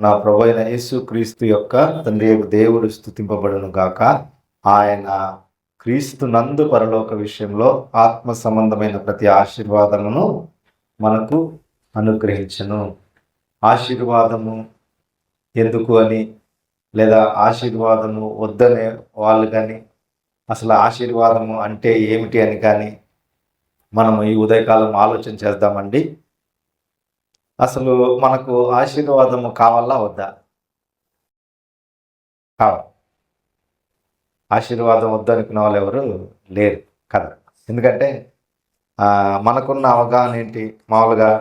నా ప్రభు అయిన యేసు క్రీస్తు యొక్క తండ్రి యొక్క దేవుడు స్తుతింపబడును గాక. ఆయన క్రీస్తు నందు పరలోక విషయంలో ఆత్మ సంబంధమైన ప్రతి ఆశీర్వాదమును మనకు అనుగ్రహించను. ఆశీర్వాదము ఎందుకు అని, లేదా ఆశీర్వాదము వద్దనే వాళ్ళు కానీ, అసలు ఆశీర్వాదము అంటే ఏమిటి అని కానీ మనము ఈ ఉదయకాలం ఆలోచన చేద్దామండి. అసలు మనకు ఆశీర్వాదము కావాలా వద్దా? కావాలి. ఆశీర్వాదం వద్దనుకున్న వాళ్ళు ఎవరు లేరు కదా. ఎందుకంటే మనకున్న అవగాహన ఏంటి, మామూలుగా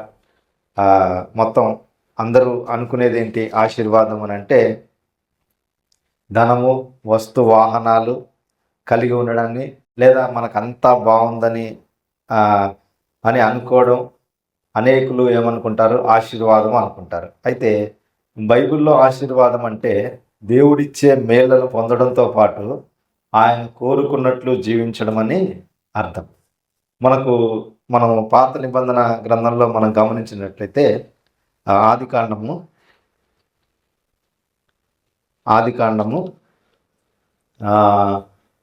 మొత్తం అందరూ అనుకునేది ఏంటి ఆశీర్వాదం అని అంటే, ధనము, వస్తు వాహనాలు కలిగి ఉండడాన్ని, లేదా మనకంతా బాగుందని అని అనుకోవడం. అనేకులు ఏమనుకుంటారు, ఆశీర్వాదం అనుకుంటారు. అయితే బైబిల్లో ఆశీర్వాదం అంటే దేవుడిచ్చే మేళ్లను పొందడంతో పాటు ఆయన కోరుకున్నట్లు జీవించడం అని అర్థం. మనం పాత నిబంధన గ్రంథంలో మనం గమనించినట్లయితే ఆదికాండము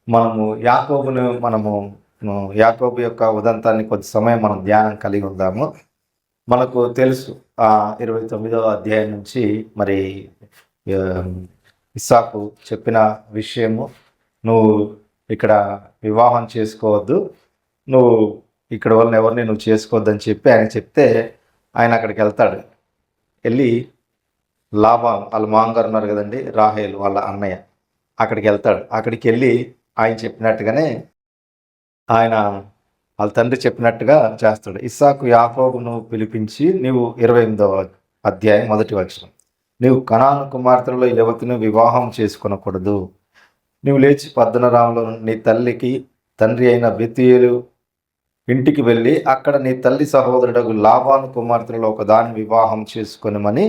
మనము యాకోబు యొక్క ఉదంతాన్ని కొద్ది సమయం మనం ధ్యానం కలిగి ఉందాము. మనకు తెలుసు 29వ అధ్యాయం నుంచి మరి ఇస్సాకు చెప్పిన విషయము, నువ్వు ఇక్కడ వివాహం చేసుకోవద్దు, నువ్వు ఇక్కడ వాళ్ళని ఎవరిని నువ్వు చేసుకోవద్దని చెప్పి ఆయన చెప్తే, ఆయన అక్కడికి వెళ్తాడు. వెళ్ళి లాబాను వాళ్ళ మామగారు ఉన్నారు కదండి, రాహేలు వాళ్ళ అన్నయ్య, అక్కడికి వెళ్తాడు. అక్కడికి వెళ్ళి ఆయన చెప్పినట్టుగానే ఆయన వాళ్ళ తండ్రి చెప్పినట్టుగా చేస్తాడు. ఇస్సాకు యాకోబును పిలిపించి, నీవు 28వ అధ్యాయం 1వ వచనం, నీవు కనాను కుమార్తెలలో యువతిని వివాహం చేసుకొనకూడదు. నీవు లేచి పద్దనరాములో నీ తల్లికి తండ్రి అయిన బెతూయేలు ఇంటికి వెళ్ళి అక్కడ నీ తల్లి సహోదరుడు లాబాను కుమార్తెలలో ఒకదాన్ని వివాహం చేసుకొనమని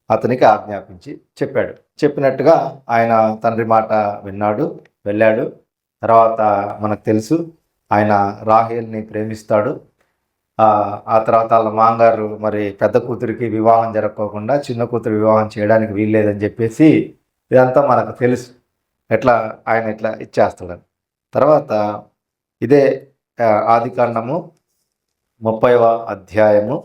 అతనికి ఆజ్ఞాపించి చెప్పాడు. చెప్పినట్టుగా ఆయన తండ్రి మాట విన్నాడు, వెళ్ళాడు. తర్వాత మనకు తెలుసు ఆయన రాహేల్ని ప్రేమిస్తాడు. ఆ తర్వాత వాళ్ళ మాంగారు మరి పెద్ద కూతురికి వివాహం జరగకోకుండా చిన్న కూతురు వివాహం చేయడానికి వీల్లేదని చెప్పేసి, ఇదంతా మనకు తెలుసు ఆయన ఎట్లా ఇచ్చేస్తాడని. తర్వాత ఇదే ఆదికాండము 30వ అధ్యాయము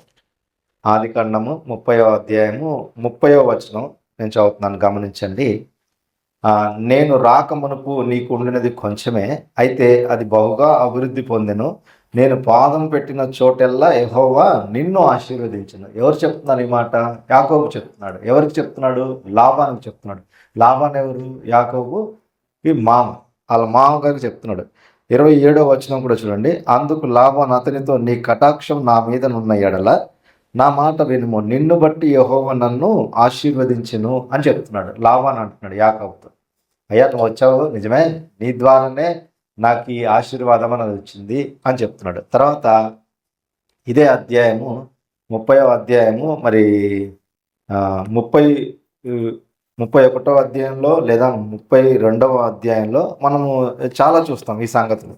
30వ వచనం నేను చదువుతున్నాను, గమనించండి. నేను రాకమునుపు నీకు ఉండినది కొంచెమే, అయితే అది బహుగా అభివృద్ధి పొందెను. నేను పాదం పెట్టిన చోటెల్లా యెహోవా నిన్ను ఆశీర్వదించును. ఎవరు చెప్తున్నారు ఈ మాట? యాకోబు చెప్తున్నాడు. ఎవరికి చెప్తున్నాడు? లాబానుకు చెప్తున్నాడు. లాబాను ఎవరు? యాకోబు ఈ మామ, వాళ్ళ మామగారికి చెప్తున్నాడు. 27వ వచనం కూడా చూడండి. అందుకు లాబాను అతనితో, నీ కటాక్షం నా మీద నున్న ఎడల నా మాట వినుము, నిన్ను బట్టి యెహోవా నన్ను ఆశీర్వదించును అని చెప్తున్నాడు. లాబాను అంటున్నాడు యాకోబుతో, అయ్యా నువ్వు వచ్చావు నిజమే, నీ ద్వారానే నాకు ఈ ఆశీర్వాదం అనేది వచ్చింది అని చెప్తున్నాడు. తర్వాత ఇదే అధ్యాయము 30వ అధ్యాయము మరి 31వ అధ్యాయంలో లేదా 32వ అధ్యాయంలో మనము చాలా చూస్తాం ఈ సంగతులు.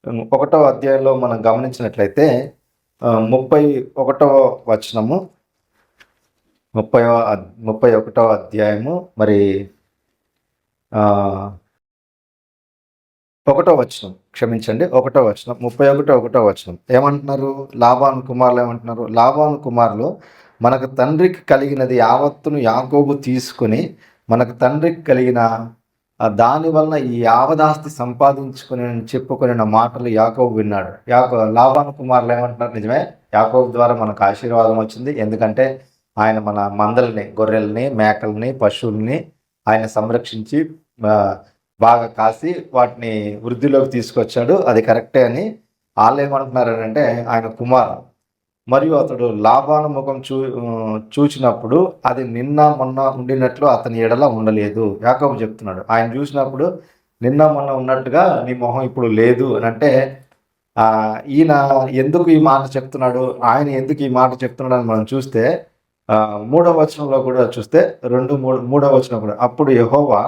31వ అధ్యాయంలో మనం గమనించినట్లయితే 31వ వచనము, 31వ అధ్యాయము మరి 1వ వచనం, క్షమించండి 1వ వచనం, 31వ వచనం ఏమంటున్నారు? లాబాను కుమారులు ఏమంటున్నారు? లాబాను కుమారులు, మనకు తండ్రికి కలిగినది యావత్తును యాకోబు తీసుకుని మనకు తండ్రికి కలిగిన దాని వలన ఈ యావదాస్తి సంపాదించుకుని చెప్పుకునే మాటలు యాకోబు విన్నాడు. లాబాను కుమారులు ఏమంటున్నారు? నిజమే, యాకోబు ద్వారా మనకు ఆశీర్వాదం వచ్చింది. ఎందుకంటే ఆయన మన మందల్ని, గొర్రెల్ని, మేకల్ని, పశువుల్ని ఆయన సంరక్షించి బాగా కాసి వాటిని వృద్ధిలోకి తీసుకొచ్చాడు. అది కరెక్టే అని వాళ్ళు ఏమంటున్నారంటే ఆయన కుమారుడు. మరియు అతడు లాబాను ముఖం చూచినప్పుడు అది నిన్న మొన్న ఉండినట్లు అతని ఎడల ఉండలేదు. యాకోబు చెప్తున్నాడు, ఆయన చూసినప్పుడు నిన్న మొన్న ఉన్నట్టుగా నీ మొహం ఇప్పుడు లేదు అని అంటే, ఈయన ఎందుకు ఈ మాట చెప్తున్నాడు, ఆయన ఎందుకు ఈ మాట చెప్తున్నాడు అని మనం చూస్తే 3వ వచనంలో కూడా చూస్తే 3వ వచనం కూడా, అప్పుడు యెహోవా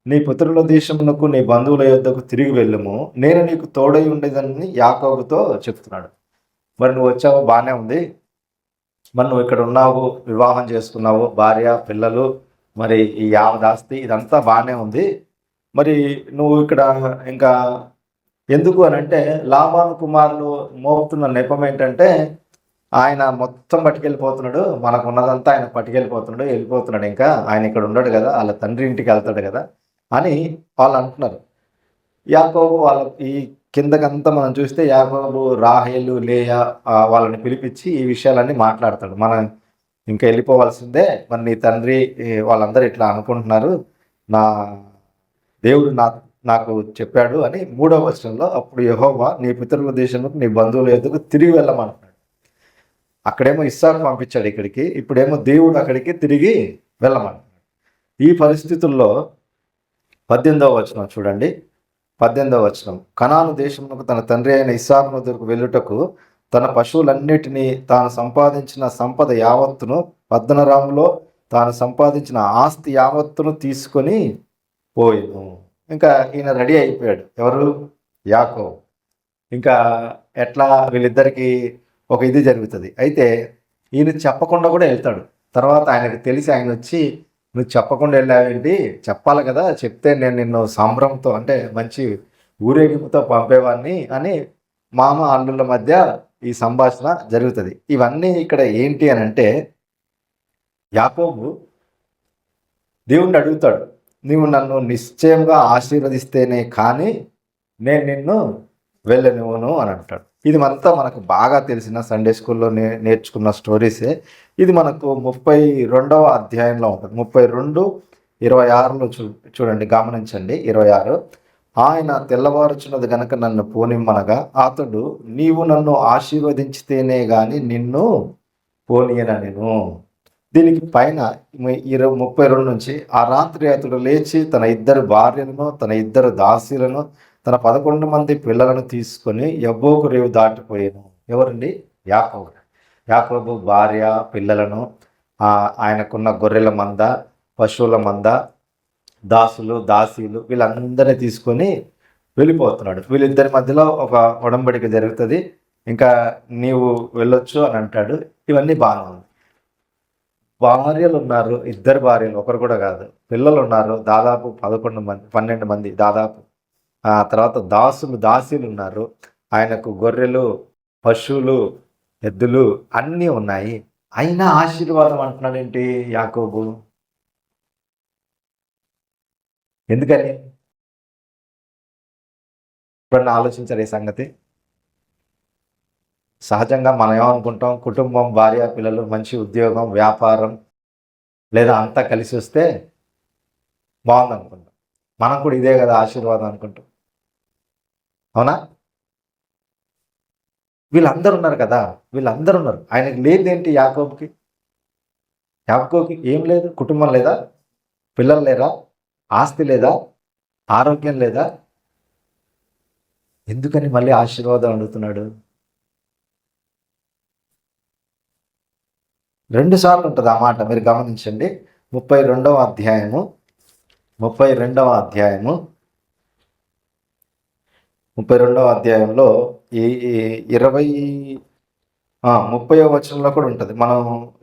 నీ పుత్రుల దేశమునకు నీ బంధువుల యొద్దకు తిరిగి వెళ్ళుము, నేను నీకు తోడై ఉండేదని యాకోబుతో చెప్తున్నాడు. మరి నువ్వు వచ్చావు, బాగానే ఉంది, మరి నువ్వు ఇక్కడ ఉన్నావు, వివాహం చేసుకున్నావు, భార్య పిల్లలు, మరి ఈ యావదాస్తి ఇదంతా బాగానే ఉంది. మరి నువ్వు ఇక్కడ ఇంకా ఎందుకు అని అంటే, లాబాను కుమారులు మోపుతున్న నెపం ఏంటంటే ఆయన మొత్తం పట్టుకెళ్ళిపోతున్నాడు, మనకు ఉన్నదంతా ఆయన పట్టుకెళ్ళిపోతున్నాడు, వెళ్ళిపోతున్నాడు, ఇంకా ఆయన ఇక్కడ ఉండడు కదా, వాళ్ళ తండ్రి ఇంటికి వెళ్తాడు కదా అని వాళ్ళు అంటున్నారు. యాకోబు వాళ్ళ ఈ కిందకంతా మనం చూస్తే యాకోబు రాహేలు లేయా వాళ్ళని పిలిపించి ఈ విషయాలన్నీ మాట్లాడతాడు. మనం ఇంకా వెళ్ళిపోవాల్సిందే, మరి నీ తండ్రి వాళ్ళందరూ ఇట్లా అనుకుంటున్నారు, నా దేవుడు నాకు చెప్పాడు అని 3వ వచనంలో, అప్పుడు యెహోవా నీ పితరుల దేశంలోకి నీ బంధువుల ఎదుగు తిరిగి వెళ్ళమంటున్నాడు. అక్కడేమో ఇస్సాకు పంపించాడు ఇక్కడికి, ఇప్పుడేమో దేవుడు అక్కడికి తిరిగి వెళ్ళమంటున్నాడు. ఈ పరిస్థితుల్లో 18వ వచనం చూడండి. 18వ వచనం, కనాను దేశమునకు తన తండ్రి అయిన ఇస్సాకు వద్దకు వెళ్ళుటకు తన పశువులన్నిటినీ తాను సంపాదించిన సంపద యావత్తును పద్దనరాములో తాను సంపాదించిన ఆస్తి యావత్తును తీసుకొని పోయిను. ఇంకా ఈయన రెడీ అయిపోయాడు. ఎవరు? యాకోబు. ఇంకా ఎట్లా వీళ్ళిద్దరికి ఒక ఇది జరుగుతుంది. అయితే ఈయన చెప్పకుండా కూడా వెళ్తాడు. తర్వాత ఆయనకు తెలిసి ఆయన వచ్చి, నువ్వు చెప్పకుండా వెళ్ళావేంటి, చెప్పాలి కదా, చెప్తే నేను నిన్ను సంభ్రమంతో అంటే మంచి ఊరేగింపుతో పంపేవాడిని అని మామ అల్లుళ్ళ మధ్య ఈ సంభాషణ జరుగుతుంది. ఇవన్నీ ఇక్కడ ఏంటి అని అంటే, యాకోబు దేవుణ్ణి అడుగుతాడు, నీవు నన్ను నిశ్చయంగా ఆశీర్వదిస్తేనే కానీ నేను నిన్ను వెళ్ళనివ్వను అని అంటాడు. ఇది అంతా మనకు బాగా తెలిసిన సండే స్కూల్లో నేర్చుకున్న స్టోరీసే. ఇది మనకు 32వ అధ్యాయంలో ఉంటుంది. 32:26లో చూడండి, గమనించండి. 26, ఆయన తెల్లవారుచున్నది గనక నన్ను పోనిమ్మనగా అతడు, నీవు నన్ను ఆశీర్వదించితేనే గాని నిన్ను పోనీయనెను. దీనికి పైన 32 నుంచి, ఆ రాత్రి అతడు లేచి తన 2 భార్యలను తన 2 దాసీలను తన 11 మంది పిల్లలను తీసుకొని యబ్బోకు రేవు దాటిపోయాను. ఎవరండి? యాకోబు. యాకోబు భార్య పిల్లలను, ఆయనకున్న గొర్రెల మంద, పశువుల మంద, దాసులు దాసీలు వీళ్ళందరినీ తీసుకొని వెళ్ళిపోతున్నాడు. వీళ్ళిద్దరి మధ్యలో ఒక ఒడంబడిక జరుగుతుంది. ఇంకా నీవు వెళ్ళొచ్చు అని అంటాడు. ఇవన్నీ బాగానే ఉంది. భార్యలు ఉన్నారు, 2 భార్యలు, ఒకరు కూడా కాదు. పిల్లలు ఉన్నారు దాదాపు 11 మంది 12 మంది దాదాపు. తర్వాత దాసీలు ఉన్నారు. ఆయనకు గొర్రెలు, పశువులు, ఎద్దులు అన్నీ ఉన్నాయి. అయినా ఆశీర్వాదం అంటున్నాడు ఏంటి యాకోబు? ఎందుకని? ఎప్పుడన్నా ఆలోచించారు ఈ సంగతి? సహజంగా మనం ఏమనుకుంటాం, కుటుంబం, భార్య పిల్లలు, మంచి ఉద్యోగం, వ్యాపారం లేదా అంతా కలిసి వస్తే బాగుంది అనుకుంటాం. మనం కూడా ఇదే కదా ఆశీర్వాదం అనుకుంటాం, అవునా? వీళ్ళందరూ ఉన్నారు కదా, వీళ్ళందరూ ఉన్నారు. ఆయనకి లేదేంటి? యాకోబుకి ఏం లేదు. కుటుంబం లేదా, పిల్లలు లేరా, ఆస్తి లేదా, ఆరోగ్యం లేదా? ఎందుకని మళ్ళీ ఆశీర్వాదం అడుగుతున్నాడు? 2 సార్లు ఉంటుంది ఆ మాట, మీరు గమనించండి. 32వ అధ్యాయము 32వ అధ్యాయంలో ఈ 30వ వచనంలో కూడా ఉంటుంది. మనం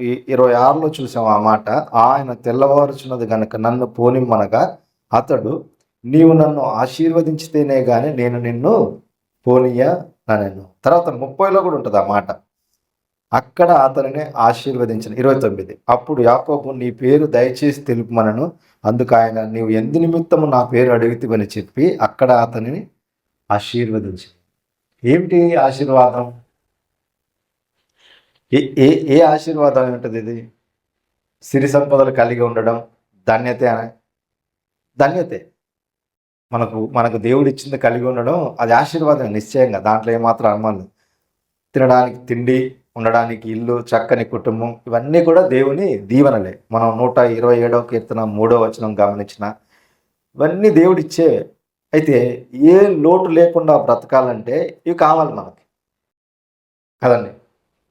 ఈ 26లో చూసాం ఆ మాట. ఆయన తెల్లవారుచున్నది గనక నన్ను పోనిమ్మనగా అతడు, నీవు నన్ను ఆశీర్వదించితేనే గాని నేను నిన్ను పోనీయనెను. తర్వాత 30లో కూడా ఉంటుంది ఆ మాట. అక్కడ అతనిని ఆశీర్వదించిన 29, అప్పుడు యాకోబు, నీ పేరు దయచేసి తెలుపుమనను. అందుకు ఆయన, నీవు ఎందు నిమిత్తము నా పేరు అడిగితివని చెప్పి అక్కడ అతనిని ఆశీర్వదించి. ఏమిటి ఆశీర్వాదం? ఏ ఆశీర్వాదం ఉంటుంది ఇది? సిరి సంపదలు కలిగి ఉండడం ధన్యతే. మనకు దేవుడు ఇచ్చింది కలిగి ఉండడం అది ఆశీర్వాదం నిశ్చయంగా, దాంట్లో ఏమాత్రం అనుమానం. తినడానికి తిండి, ఉండడానికి ఇల్లు, చక్కని కుటుంబం, ఇవన్నీ కూడా దేవుని దీవెనలే. మనం 127వ కీర్తన 3వ వచనం గమనించిన ఇవన్నీ దేవుడిచ్చే. అయితే ఏ లోటు లేకుండా బ్రతకాలంటే ఇవి కావాలి మనకి కదండి.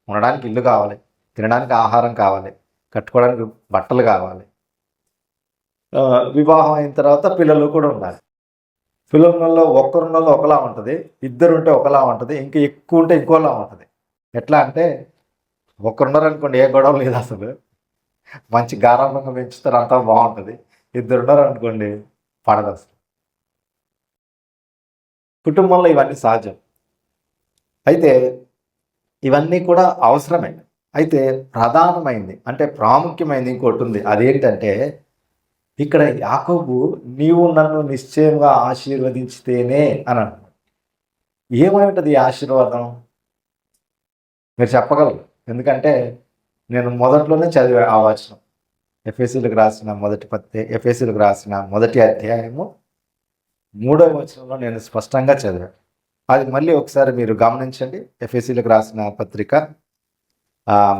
ఉండడానికి ఇల్లు కావాలి, తినడానికి ఆహారం కావాలి, కట్టుకోవడానికి బట్టలు కావాలి, వివాహం అయిన తర్వాత పిల్లలు కూడా ఉండాలి. పిల్లలలో ఒక్కరున్నలో ఒకలా ఉంటుంది, 2 ఉంటే ఒకలా ఉంటుంది, ఇంకా ఎక్కువ ఉంటే ఇంకోలా ఉంటుంది. ఎట్లా అంటే ఒకరున్నారనుకోండి ఏ గొడవ లేదు అసలు, మంచి గారాబంగా పెంచుతారు, అంతా బాగుంటుంది. ఇద్దరు ఉన్నారనుకోండి పడదు అసలు. కుటుంబంలో ఇవన్నీ సహజం. అయితే ఇవన్నీ కూడా అవసరమే. అయితే ప్రధానమైంది అంటే ప్రాముఖ్యమైనది ఇంకోటి ఉంది. అదేంటంటే ఇక్కడ యాకోబు నీవు నన్ను నిశ్చయంగా ఆశీర్వదించితేనే అని అంటున్నాడు. ఏమై ఉంటుంది ఈ ఆశీర్వాదం? మీరు చెప్పగలరు. ఎందుకంటే నేను మొదట్లోనే చదివా ఆ వచనం. ఎఫెసీలకు రాసిన మొదటి అధ్యాయము 3వ వచనంలో నేను స్పష్టంగా చదివాను. అది మళ్ళీ ఒకసారి మీరు గమనించండి. ఎఫెసీలకు రాసిన పత్రిక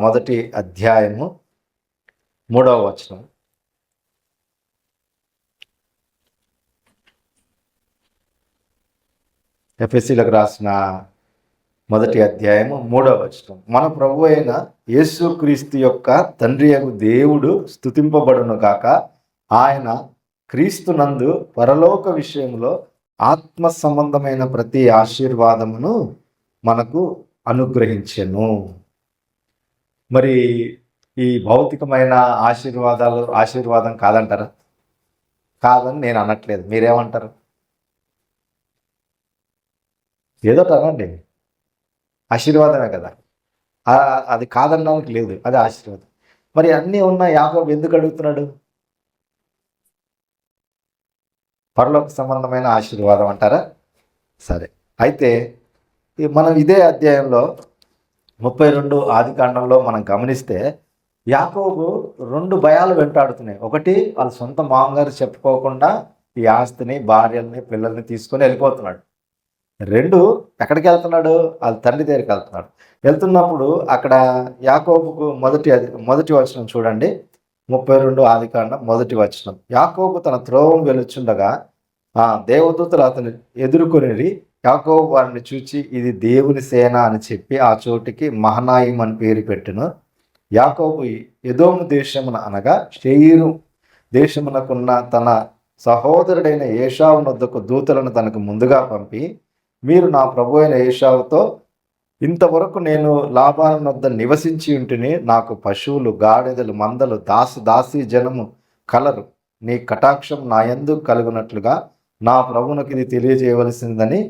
మొదటి అధ్యాయము 3వ వచనం. ఎఫెసీలకు రాసిన మొదటి అధ్యాయము 3వ వచనం. మన ప్రభు అయిన యేసుక్రీస్తు యొక్క తండ్రి యగు దేవుడు స్తుతింపబడును గాక. ఆయన క్రీస్తునందు పరలోక విషయంలో ఆత్మ సంబంధమైన ప్రతి ఆశీర్వాదమును మనకు అనుగ్రహించెను. మరి ఈ భౌతికమైన ఆశీర్వాదం కాదంటారా? కాదని నేను అనట్లేదు. మీరేమంటారు? ఏదో అనండి, ఆశీర్వాదమే కదా, అది కాదనడానికి లేదు, అది ఆశీర్వాదం. మరి అన్నీ ఉన్న యాకోబు ఎందుకు అడుగుతున్నాడు? పరలోక సంబంధమైన ఆశీర్వాదం అంటారా? సరే, అయితే మనం ఇదే అధ్యాయంలో 32 ఆదికాండంలో మనం గమనిస్తే యాకోబు 2 భయాలు వెంటాడుతున్నాయి. ఒకటి, వాళ్ళ సొంత మామగారు చెప్పుకోకుండా ఈ ఆస్తిని, భార్యల్ని, పిల్లల్ని తీసుకొని వెళ్ళిపోతున్నాడు. 2, ఎక్కడికి వెళ్తున్నాడు? వాళ్ళ తండ్రి దగ్గరికి వెళ్తున్నాడు. వెళ్తున్నప్పుడు అక్కడ యాకోబుకు మొదటి వచనం చూడండి. 32 ఆదికాండం మొదటి వచనం. యాకోబు తన త్రోవను వెలుచుండగా దేవదూతలు అతను ఎదుర్కొని యాకోబు వారిని చూచి ఇది దేవుని సేన అని చెప్పి ఆ చోటికి మహనాయిం అని పేరు పెట్టెను. యాకోబు ఎదోము దేశమున అనగా షెయీరు దేశమునకున్న తన సహోదరుడైన ఏషావు నొద్దకు దూతలను తనకు ముందుగా పంపి, మీరు నా ప్రభు అయిన ఏషావుతో, ఇంతవరకు నేను లాబాను నొద్ద నివసించి ఉంటుని నాకు పశువులు, గాడిదలు, మందలు, దాసి జనము కలరు. నీ కటాక్షం నా యందు కలుగునట్లుగా నా ప్రభువునకు ఇది తెలియజేయవలసిందని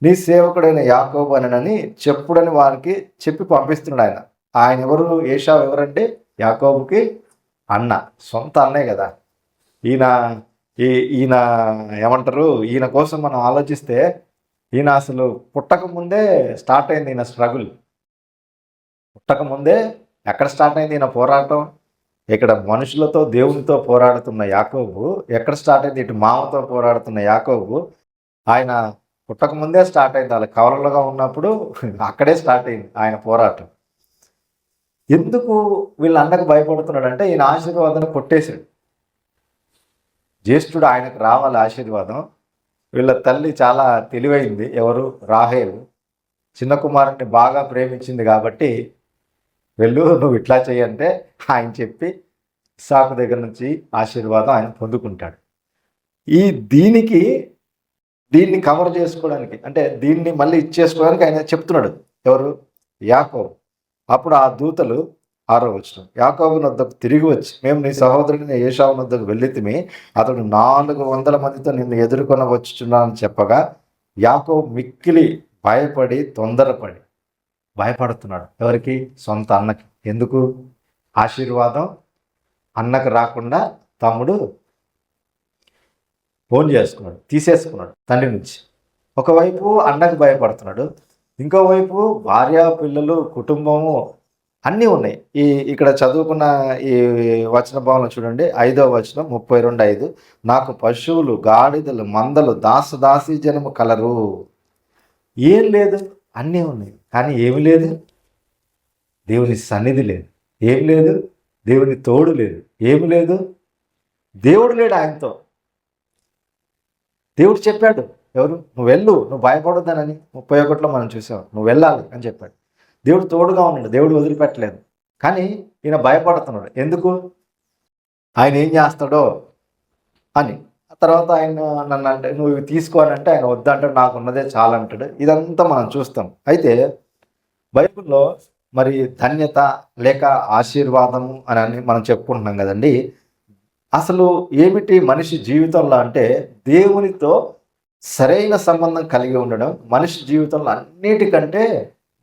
నీ సేవకుడైన యాకోబు అనని చెప్పుడని వారికి చెప్పి పంపిస్తున్నాడు. ఆయన ఎవరు? ఏషావు ఎవరంటే యాకోబుకి అన్న, సొంత అన్నే కదా. ఈయన ఏమంటారు, ఈయన కోసం మనం ఆలోచిస్తే ఈయన అసలు పుట్టక ముందే స్టార్ట్ అయింది ఈయన స్ట్రగుల్. పుట్టక ముందే ఎక్కడ స్టార్ట్ అయింది ఈయన పోరాటం? ఇక్కడ మనుషులతో, దేవునితో పోరాడుతున్న యాకోబు ఎక్కడ స్టార్ట్ అయింది? ఇటు మామతో పోరాడుతున్న యాకోబు ఆయన పుట్టక ముందే స్టార్ట్ అయింది. వాళ్ళ కవలలుగా ఉన్నప్పుడు అక్కడే స్టార్ట్ అయింది ఆయన పోరాటం. ఎందుకు వీళ్ళ అన్నకు భయపడుతున్నాడు అంటే ఈయన ఆశీర్వాదాన్ని కొట్టేశాడు. జ్యేష్ఠుడు ఆయనకు రావాలి ఆశీర్వాదం. వీళ్ళ తల్లి చాలా తెలివైంది. ఎవరు? రాహేలు. చిన్న కుమారుడిని బాగా ప్రేమించింది కాబట్టి వెళ్ళు, నువ్వు ఇట్లా చెయ్యంటే ఆయన చెప్పి ఇస్సాకు దగ్గర నుంచి ఆశీర్వాదం ఆయన పొందుకుంటాడు. దీన్ని కవర్ చేసుకోవడానికి, అంటే దీన్ని మళ్ళీ ఇచ్చేసుకోవడానికి ఆయన చెప్తున్నాడు. ఎవరు? యాకోబు. అప్పుడు ఆ దూతలు 6వ వచనం, యాకోబు వద్దకు తిరిగి వచ్చి, మేము నీ సహోదరుడిని ఏషావు వద్దకు వెళ్ళితిమి, అతడు 400 మందితో నిన్ను ఎదుర్కొన వచ్చుచున్నానని చెప్పగా యాకోబు మిక్కిలి భయపడి తొందరపడి భయపడుతున్నాడు. ఎవరికి? సొంత అన్నకి. ఎందుకు? ఆశీర్వాదం అన్నకు రాకుండా తమ్ముడు ఫోన్ చేసుకున్నాడు, తీసేసుకున్నాడు తండ్రి నుంచి. ఒకవైపు అన్నకు భయపడుతున్నాడు, ఇంకోవైపు భార్య, పిల్లలు, కుటుంబము అన్నీ ఉన్నాయి. ఇక్కడ చదువుకున్న ఈ వచన భావన చూడండి. 5వ వచనం 32:5, నాకు పశువులు, గాడిదలు, మందలు, దాసి జనము కలరు. ఏం లేదు, అన్నీ ఉన్నాయి, కానీ ఏమి లేదు? దేవుని సన్నిధి లేదు. ఏం లేదు? దేవుని తోడు లేదు. ఏమి లేదు? దేవుడు లేడు ఆయనతో. దేవుడు చెప్పాడు, ఎవరు? నువ్వు వెళ్ళు, నువ్వు భయపడొద్దనని 31లో మనం చూసాం. నువ్వు వెళ్ళాలి అని చెప్పాడు. దేవుడు తోడుగా ఉన్నాడు, దేవుడు వదిలిపెట్టలేదు. కానీ ఈయన భయపడుతున్నాడు. ఎందుకు? ఆయన ఏం చేస్తాడో అని. ఆ తర్వాత ఆయన నన్ను అంటే నువ్వు ఇవి తీసుకోవాలంటే ఆయన వద్దంటాడు, నాకు ఉన్నదే చాలంటాడు. ఇదంతా మనం చూస్తాం. అయితే బైబిల్లో మరి ధన్యత లేక ఆశీర్వాదము అని మనం చెప్పుకుంటున్నాం కదండి. అసలు ఏమిటి మనిషి జీవితంలో అంటే దేవునితో సరైన సంబంధం కలిగి ఉండడం మనిషి జీవితంలో అన్నిటికంటే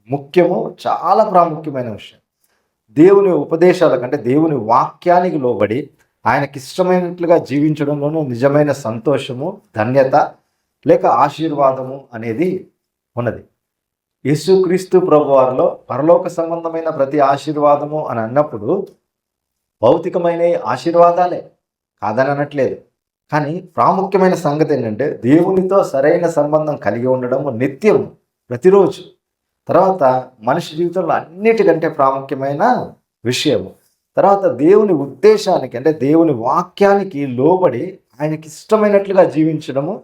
ముఖ్యము, చాలా ప్రాముఖ్యమైన విషయం. దేవుని ఉపదేశాల కంటే దేవుని వాక్యానికి లోబడి ఆయనకి ఇష్టమైనట్లుగా జీవించడంలోనూ నిజమైన సంతోషము, ధన్యత లేక ఆశీర్వాదము అనేది ఉన్నది. యేసుక్రీస్తు ప్రభువారిలో పరలోక సంబంధమైన ప్రతి ఆశీర్వాదము అని అన్నప్పుడు భౌతికమైన ఆశీర్వాదాలే, కాదని అనట్లేదు. కానీ ప్రాముఖ్యమైన సంగతి ఏంటంటే దేవునితో సరైన సంబంధం కలిగి ఉండడము నిత్యం, ప్రతిరోజు. తర్వాత మనిషి జీవితంలో అన్నిటికంటే ప్రాముఖ్యమైన విషయము. తర్వాత దేవుని ఉద్దేశానికి అంటే దేవుని వాక్యానికి లోబడి ఆయనకి ఇష్టమైనట్లుగా జీవించడము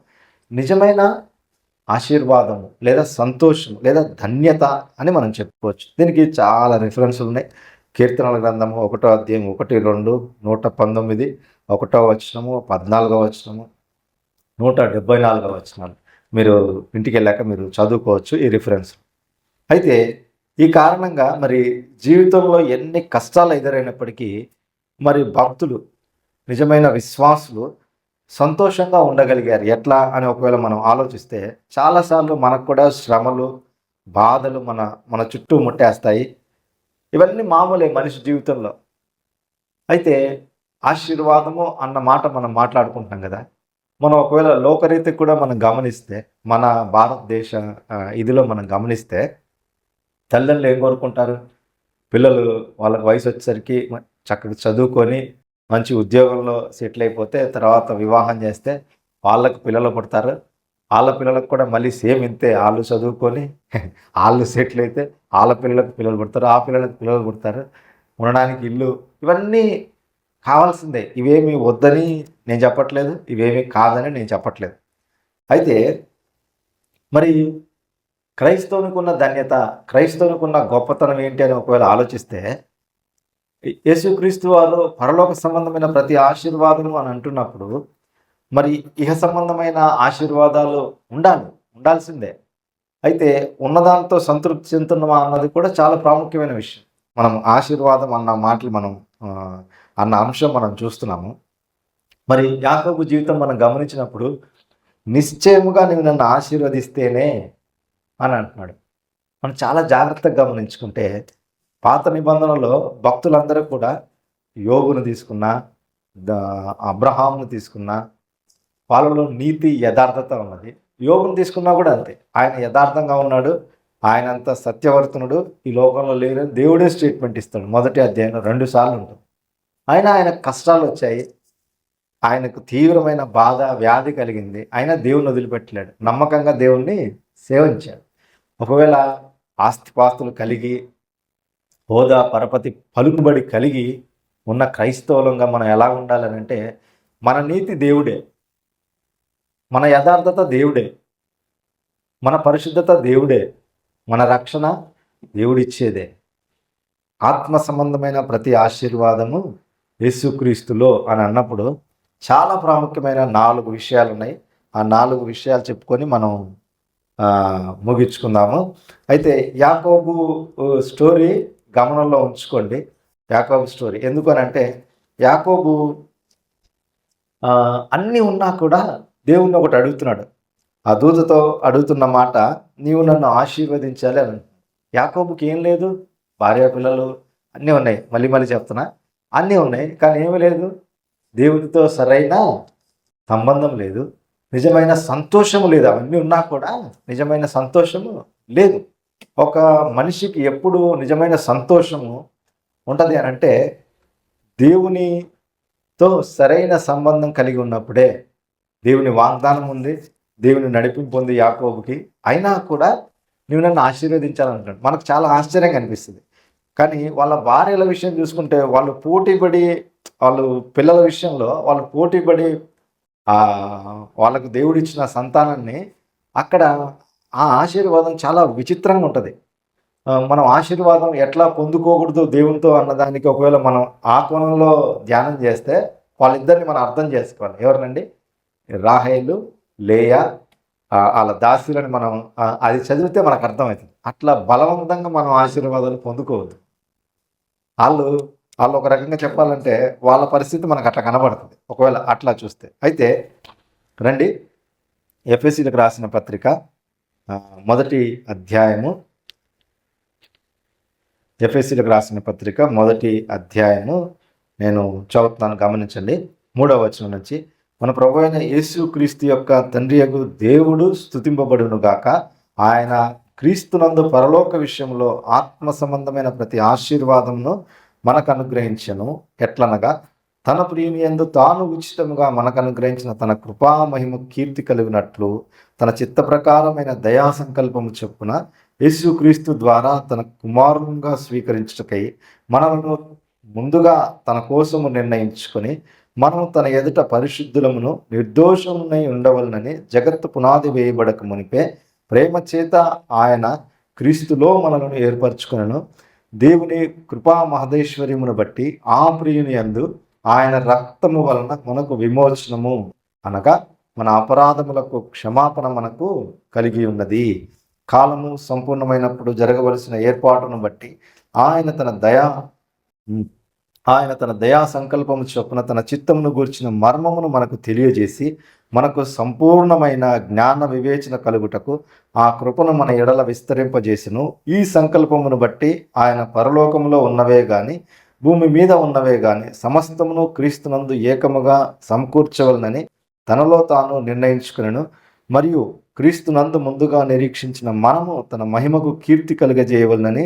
నిజమైన ఆశీర్వాదము లేదా సంతోషం లేదా ధన్యత అని మనం చెప్పుకోవచ్చు. దీనికి చాలా రిఫరెన్స్లు ఉన్నాయి. కీర్తనల గ్రంథము 1వ అధ్యాయం 1, 2, 119, 1వ వచనము, 14వ వచనము, 174వ వచనాలు. మీరు ఇంటికి వెళ్ళాక మీరు చదువుకోవచ్చు ఈ రిఫరెన్స్. అయితే ఈ కారణంగా మరి జీవితంలో ఎన్ని కష్టాలు ఎదురైనప్పటికీ మరి భక్తులు, నిజమైన విశ్వాసులు సంతోషంగా ఉండగలిగారు. ఎట్లా అని ఒకవేళ మనం ఆలోచిస్తే చాలాసార్లు మనకు కూడా శ్రమలు, బాధలు మన చుట్టూ ముట్టేస్తాయి. ఇవన్నీ మామూలే మనిషి జీవితంలో. అయితే ఆశీర్వాదము అన్న మాట మనం మాట్లాడుకుంటున్నాం కదా. మనం ఒకవేళ లోకరీతి కూడా మనం గమనిస్తే, మన భారతదేశ ఇదిలో మనం గమనిస్తే తల్లిదండ్రులు ఏం కోరుకుంటారు? పిల్లలు వాళ్ళకి వయసు వచ్చేసరికి చక్కగా చదువుకొని మంచి ఉద్యోగంలో సెటిల్ అయిపోతే తర్వాత వివాహం చేస్తే వాళ్ళకు పిల్లలు పుడతారు. వాళ్ళ పిల్లలకు కూడా మళ్ళీ సేమ్ ఇంతే, వాళ్ళు చదువుకొని వాళ్ళు సెటిల్ అయితే వాళ్ళ పిల్లలకు పిల్లలు పుడతారు, ఆ పిల్లలకు పిల్లలు పుడతారు, ఉండడానికి ఇల్లు, ఇవన్నీ కావాల్సిందే. ఇవేమి వద్దని నేను చెప్పట్లేదు, ఇవేమి కాదని నేను చెప్పట్లేదు. అయితే మరి క్రైస్తవునికి ఉన్న ధన్యత, క్రైస్తవునికి ఉన్న గొప్పతనం ఏంటి అని ఒకవేళ ఆలోచిస్తే, యేసుక్రీస్తు వారు పరలోక సంబంధమైన ప్రతి ఆశీర్వాదము అని అంటున్నప్పుడు మరి ఇహ సంబంధమైన ఆశీర్వాదాలు ఉండాల్సిందే. అయితే ఉన్నదాంతో సంతృప్తి చెందుతున్నామా అన్నది కూడా చాలా ప్రాముఖ్యమైన విషయం. మనం ఆశీర్వాదం అన్న మాటలు అన్న అంశం మనం చూస్తున్నాము. మరి యాకోబు జీవితం మనం గమనించినప్పుడు నిశ్చయముగా నీవు నన్ను ఆశీర్వదిస్తేనే అని అంటున్నాడు. మనం చాలా జాగ్రత్తగా గమనించుకుంటే పాత నిబంధనలో భక్తులందరూ కూడా యోబును తీసుకున్నా, అబ్రహామును తీసుకున్నా, వాళ్ళలో నీతి యథార్థత ఉన్నది. యోబును తీసుకున్నా కూడా అంతే, ఆయన యథార్థంగా ఉన్నాడు, ఆయన అంత సత్యవర్తనుడు ఈ లోకంలో లేదని దేవుడే స్టేట్మెంట్ ఇస్తాడు. మొదటి అధ్యాయంలో 2 సార్లు ఉంటుంది. ఆయన కష్టాలు వచ్చాయి, ఆయనకు తీవ్రమైన బాధ, వ్యాధి కలిగింది, ఆయన దేవుని వదిలిపెట్టలేడు, నమ్మకంగా దేవుణ్ణి సేవించాడు. ఒకవేళ ఆస్తిపాస్తులు కలిగి, హోదా, పరపతి, పలుకుబడి కలిగి ఉన్న క్రైస్తవులంగా మనం ఎలా ఉండాలని అంటే, మన నీతి దేవుడే, మన యథార్థత దేవుడే, మన పరిశుద్ధత దేవుడే, మన రక్షణ దేవుడిచ్చేదే. ఆత్మ సంబంధమైన ప్రతి ఆశీర్వాదము యేసుక్రీస్తులో అని అన్నప్పుడు చాలా ప్రాముఖ్యమైన 4 విషయాలు ఉన్నాయి. ఆ 4 విషయాలు చెప్పుకొని మనం ముగించుకుందాము. అయితే యాకోబు స్టోరీ గమనంలో ఉంచుకోండి. యాకోబు స్టోరీ ఎందుకనంటే, యాకోబు అన్నీ ఉన్నా కూడా దేవుణ్ణి ఒకటి అడుగుతున్నాడు. ఆ దూతతో అడుగుతున్న మాట, నీవు నన్ను ఆశీర్వదించాలి అని. యాకోబుకి ఏం లేదు, భార్య పిల్లలు అన్నీ ఉన్నాయి, మళ్ళీ చెప్తున్నా, అన్నీ ఉన్నాయి, కానీ ఏమీ లేదు, దేవునితో సరైన సంబంధం లేదు, నిజమైన సంతోషము లేదు. అవన్నీ ఉన్నా కూడా నిజమైన సంతోషము లేదు. ఒక మనిషికి ఎప్పుడు నిజమైన సంతోషము ఉంటుంది అని అంటే, దేవునితో సరైన సంబంధం కలిగి ఉన్నప్పుడే. దేవుని వాగ్దానం ఉంది, దేవుని నడిపింపు ఉంది యాకోబుకి, అయినా కూడా నువ్వు నన్ను ఆశీర్వదించాలంటాడు. మనకు చాలా ఆశ్చర్యంగా అనిపిస్తుంది. కానీ వాళ్ళ భార్యల విషయం చూసుకుంటే వాళ్ళు పోటీపడి, వాళ్ళు పిల్లల విషయంలో వాళ్ళు పోటీపడి వాళ్ళకు దేవుడిచ్చిన సంతానాన్ని అక్కడ ఆ ఆశీర్వాదం చాలా విచిత్రంగా ఉంటుంది. మనం ఆశీర్వాదం ఎట్లా పొందుకోకూడదు దేవునితో అన్నదానికి ఒకవేళ మనం ఆ కోణంలో ధ్యానం చేస్తే వాళ్ళిద్దరిని మనం అర్థం చేసుకోవాలి. ఎవరినండి? రాహేలు, లేయా, వాళ్ళ దాసులని మనం అది చదివితే మనకు అర్థమవుతుంది. అట్లా బలవంతంగా మనం ఆశీర్వాదాలు పొందుకోవద్దు. వాళ్ళు వాళ్ళు ఒక రకంగా చెప్పాలంటే వాళ్ళ పరిస్థితి మనకు అట్లా కనబడుతుంది ఒకవేళ అట్లా చూస్తే. అయితే రండి, ఎఫెసీలకు రాసిన పత్రిక మొదటి అధ్యాయము, ఎఫెసీలకు రాసిన పత్రిక మొదటి అధ్యాయము నేను చదువుతున్నాను, గమనించండి. 3వ వచనం నుంచి, మన ప్రభు అయిన యేసుక్రీస్తు యొక్క తండ్రియగు దేవుడు స్తుతింపబడును గాక. ఆయన క్రీస్తునందు పరలోక విషయంలో ఆత్మ సంబంధమైన ప్రతి ఆశీర్వాదమును మనకు అనుగ్రహించను. ఎట్లనగా తన ప్రియుని యందు తాను ఉచితముగా మనకు అనుగ్రహించిన తన కృపా మహిమ కీర్తి కలిగినట్లు తన చిత్త ప్రకారమైన దయా సంకల్పము చొప్పున యేసుక్రీస్తు ద్వారా తన కుమారునిగా స్వీకరించుటకై మనలను ముందుగా తన కోసము నిర్ణయించుకొని మనము తన ఎదుట పరిశుద్ధులమును నిర్దోషమునై ఉండవలనని జగత్తు పునాది వేయబడక మునిపే ప్రేమ చేత ఆయన క్రీస్తులో మనలను ఏర్పరచుకొనెను. దేవుని కృపా మహదేశ్వర్యమును బట్టి ఆ ప్రియుని యందు ఆయన రక్తము వలన మనకు విమోచనము, అనగా మన అపరాధములకు క్షమాపణ మనకు కలిగి ఉన్నది. కాలము సంపూర్ణమైనప్పుడు జరగవలసిన ఏర్పాటును బట్టి ఆయన తన దయా సంకల్పము చొప్పున తన చిత్తమును గూర్చిన మర్మమును మనకు తెలియజేసి మనకు సంపూర్ణమైన జ్ఞాన వివేచన కలుగుటకు ఆ కృపను మన ఎడల విస్తరింపజేసెను. ఈ సంకల్పమును బట్టి ఆయన పరలోకములో ఉన్నవే గాని భూమి మీద ఉన్నవే గాని సమస్తమును క్రీస్తునందు ఏకముగా సమకూర్చవలనని తనలో తాను నిర్ణయించుకొనెను. మరియు క్రీస్తునందు ముందుగా నిరీక్షించిన మనము తన మహిమకు కీర్తి కలుగజేయవలనని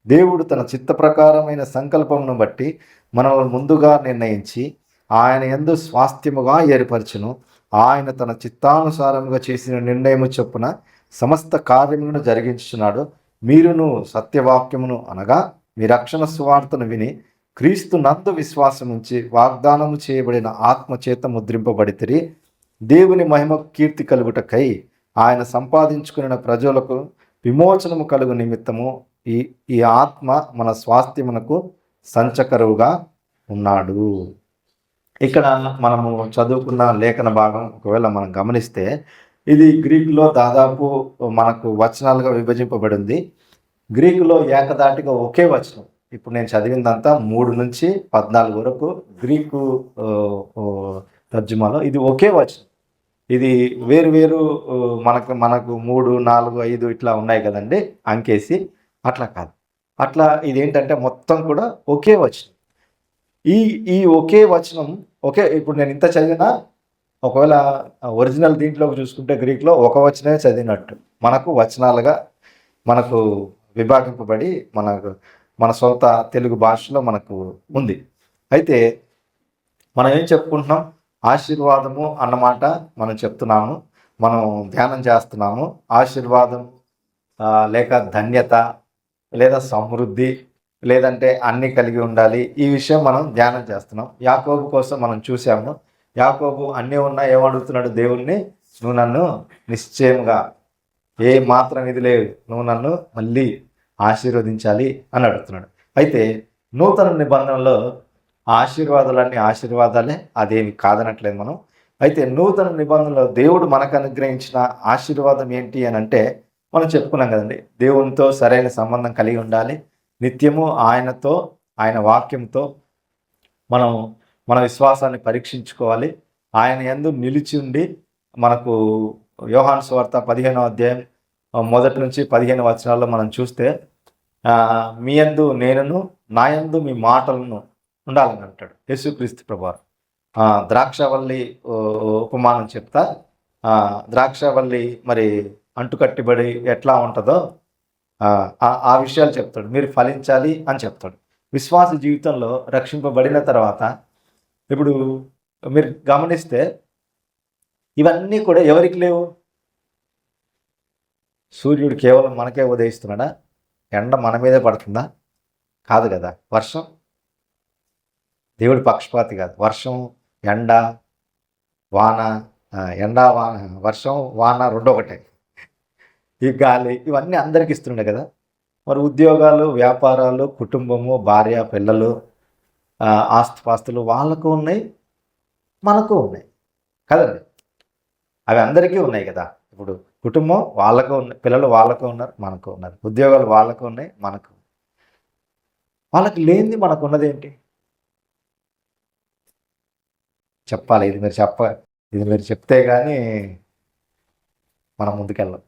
దేవుడు తన చిత్త ప్రకారమైన సంకల్పమును బట్టి మనల్ని ముందుగా నిర్ణయించి ఆయన యందు స్వాస్థ్యముగా ఏర్పరచును. ఆయన తన చిత్తానుసారముగా చేసిన నిర్ణయము చొప్పున సమస్త కార్యములను జరిగించుచున్నాడు. మీరును సత్యవాక్యమును అనగా మీ రక్షణ సువార్తను విని క్రీస్తు నందు విశ్వాసముంచి వాగ్దానము చేయబడిన ఆత్మచేత ముద్రింపబడితిరి. దేవుని మహిమ కీర్తి కలుగుటకై ఆయన సంపాదించుకున్న ప్రజలకు విమోచనము కలుగు నిమిత్తము ఈ ఆత్మ మన స్వాస్థ్యమునకు సంచకరువుగా ఉన్నాడు. ఇక్కడ మనము చదువుకున్న లేఖన భాగం ఒకవేళ మనం గమనిస్తే ఇది గ్రీకులో దాదాపు మనకు వచనాలుగా విభజింపబడింది. గ్రీకులో ఏకదాటిగా ఒకే వచనం. ఇప్పుడు నేను చదివిందంతా 3 నుంచి 14 వరకు గ్రీకు తర్జుమాలో ఇది ఒకే వచనం. ఇది వేరు వేరు మనకు 3, 4, 5 ఇట్లా ఉన్నాయి కదండి అంకేసి. అట్లా కాదు. అట్లా ఇదేంటంటే మొత్తం కూడా ఒకే వచనం. ఈ ఒకే వచనం ఇప్పుడు నేను ఇంత చదివినా ఒకవేళ ఒరిజినల్ దీంట్లోకి చూసుకుంటే గ్రీక్లో ఒక వచనమే చదివినట్టు మనకు వచనాలుగా మనకు విభాగింపబడి మన సొంత తెలుగు భాషలో మనకు ఉంది. అయితే మనం ఏం చెప్పుకుంటున్నాం? ఆశీర్వాదము అన్నమాట మనం చెప్తున్నాము, మనం ధ్యానం చేస్తున్నాము. ఆశీర్వాదం లేక ధన్యత లేదా సమృద్ధి లేదంటే అన్నీ కలిగి ఉండాలి, ఈ విషయం మనం ధ్యానం చేస్తున్నాం. యాకోబు కోసం మనం చూసాము. యాకోబు అన్నీ ఉన్నా ఏమడుగుతున్నాడు దేవుణ్ణి? నువ్వు నన్ను నిశ్చయంగా ఏ మాత్రం ఇది లేదు, నువ్వు నన్ను మళ్ళీ ఆశీర్వదించాలి అని అడుగుతున్నాడు. అయితే నూతన నిబంధనలో ఆశీర్వాదాలన్నీ ఆశీర్వాదాలే, అదేమి కాదనట్లేదు మనం. అయితే నూతన నిబంధనలో దేవుడు మనకు అనుగ్రహించిన ఆశీర్వాదం ఏంటి అని అంటే మనం చెప్పుకున్నాం కదండి. దేవునితో సరైన సంబంధం కలిగి ఉండాలి, నిత్యము ఆయనతో ఆయన వాక్యంతో మన విశ్వాసాన్ని పరీక్షించుకోవాలి. ఆయన యందు నిలిచి ఉండి మనకు యోహాను సువార్త 15వ అధ్యాయం 1 నుంచి 15 వచనాల్లో మనం చూస్తే మీ యందు నేనును నా యందు మీ మాటలను ఉండాలని అంటాడు యేసుక్రీస్తు ప్రభువారు. ద్రాక్షవల్లి ఉపమానం చెప్తా, ద్రాక్షవల్లి మరి అంటుకట్టిబడి ఎట్లా ఉంటుందో ఆ విషయాలు చెప్తాడు. మీరు ఫలించాలి అని చెప్తాడు. విశ్వాస జీవితంలో రక్షింపబడిన తర్వాత ఇప్పుడు మీరు గమనిస్తే ఇవన్నీ కూడా ఎవరికి లేవు? సూర్యుడు కేవలం మనకే ఉదయిస్తున్నాడా? ఎండ మన మీదే పడుతుందా? కాదు కదా. వర్షం దేవుడి పక్షపాతి కాదు. వర్షం, ఎండ, వాన, వాన, వర్షం, వాన రెండు ఒకటే. ఈ గాలి ఇవన్నీ అందరికి ఇస్తుండే కదా. మరి ఉద్యోగాలు, వ్యాపారాలు, కుటుంబము, భార్య, పిల్లలు, ఆస్తిపాస్తులు వాళ్ళకు ఉన్నాయి, మనకు ఉన్నాయి కదండి. అవి అందరికీ ఉన్నాయి కదా. ఇప్పుడు కుటుంబం వాళ్ళకు ఉన్నాయి, పిల్లలు వాళ్ళకు ఉన్నారు, మనకు ఉన్నారు, ఉద్యోగాలు వాళ్ళకు ఉన్నాయి, మనకు. వాళ్ళకి లేనిది మనకు ఉన్నదేంటి? చెప్పాలి. ఇది మీరు చెప్తే కానీ మనం ముందుకెళ్ళం.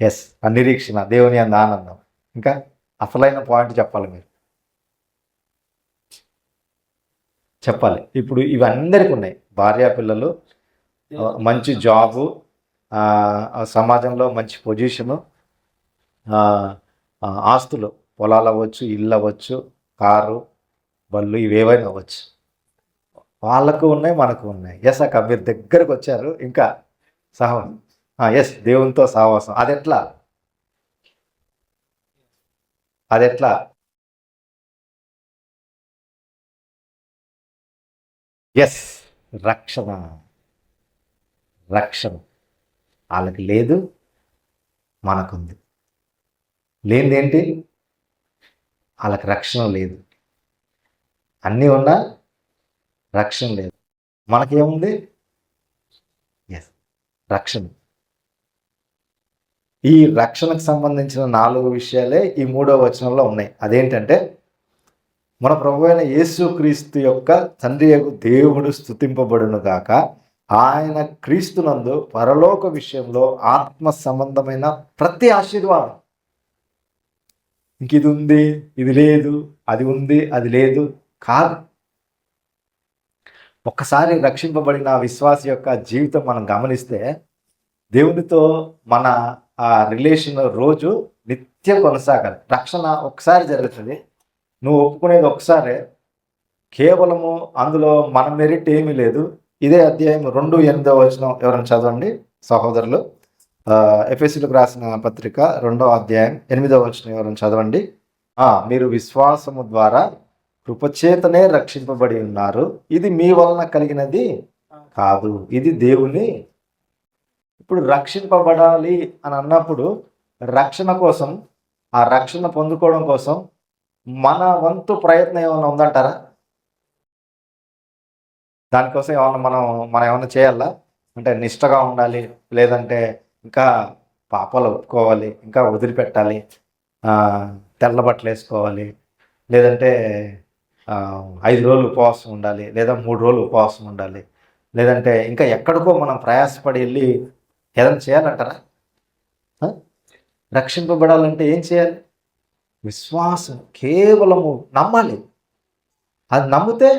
ఎస్, నిరీక్షణ, దేవుని అందు ఆనందం. ఇంకా అసలైన పాయింట్ చెప్పాలి, మీరు చెప్పాలి. ఇప్పుడు ఇవి అందరికీ ఉన్నాయి. భార్యా పిల్లలు, మంచి జాబు, సమాజంలో మంచి పొజిషను, ఆస్తులు, పొలాలు అవ్వచ్చు, ఇల్లు అవ్వచ్చు, కారు, బళ్ళు, ఇవేవైనా అవ్వచ్చు. వాళ్ళకు ఉన్నాయి, మనకు ఉన్నాయి. ఎస్ అక్క, మీరు దగ్గరకు వచ్చారు. ఇంకా సహవాసం. ఎస్, దేవునితో సహవాసం. అదెట్లా? ఎస్, రక్షణ. వాళ్ళకి లేదు, మనకుంది. లేనిదేంటి? వాళ్ళకి రక్షణ లేదు. అన్నీ ఉన్నా రక్షణ లేదు. మనకేముంది? ఎస్, రక్షణ. ఈ రక్షణకు సంబంధించిన 4 విషయాలే ఈ 3వ వచనంలో ఉన్నాయి. అదేంటంటే, మన ప్రభువైన యేసుక్రీస్తు యొక్క తండ్రి యొక్క దేవుడు స్తుతింపబడును గాక, ఆయన క్రీస్తునందు పరలోక విషయంలో ఆత్మ సంబంధమైన ప్రతి ఆశీర్వాదం. ఇంక ఇది ఉంది, ఇది లేదు, అది ఉంది, అది లేదు కాదు. ఒక్కసారి రక్షింపబడిన విశ్వాసి యొక్క జీవితం మనం గమనిస్తే, దేవునితో మన ఆ రిలేషన్ రోజు నిత్యం కొనసాగాలి. రక్షణ ఒకసారి జరుగుతుంది, నువ్వు ఒప్పుకునేది ఒకసారే, కేవలము అందులో మన మెరిట్ ఏమీ లేదు. ఇదే అధ్యాయం 2:8 ఎవరైనా చదవండి సహోదరులు. ఎఫెసీయులకు రాసిన పత్రిక 2వ అధ్యాయం 8 ఎవరైనా చదవండి. మీరు విశ్వాసము ద్వారా కృపచేతనే రక్షింపబడి ఉన్నారు, ఇది మీ వలన కలిగినది కాదు, ఇది దేవుని. ఇప్పుడు రక్షింపబడాలి అని అన్నప్పుడు రక్షణ కోసం, ఆ రక్షణ పొందుకోవడం కోసం మన వంతు ప్రయత్నం ఏమైనా ఉందంటారా? దానికోసం మనం ఏమైనా చేయాలా? అంటే నిష్టగా ఉండాలి, లేదంటే ఇంకా పాపాలు ఒప్పుకోవాలి, ఇంకా వదిలిపెట్టాలి, తెల్ల బట్టలు వేసుకోవాలి, లేదంటే 5 రోజులు ఉపవాసం ఉండాలి, లేదా 3 రోజులు ఉపవాసం ఉండాలి, లేదంటే ఇంకా ఎక్కడికో మనం ప్రయాసపడి వెళ్ళి ఏదైనా చేయాలంటారా? రక్షింపబడాలంటే ఏం చేయాలి? విశ్వాసం, కేవలము నమ్మాలి. అది నమ్మితే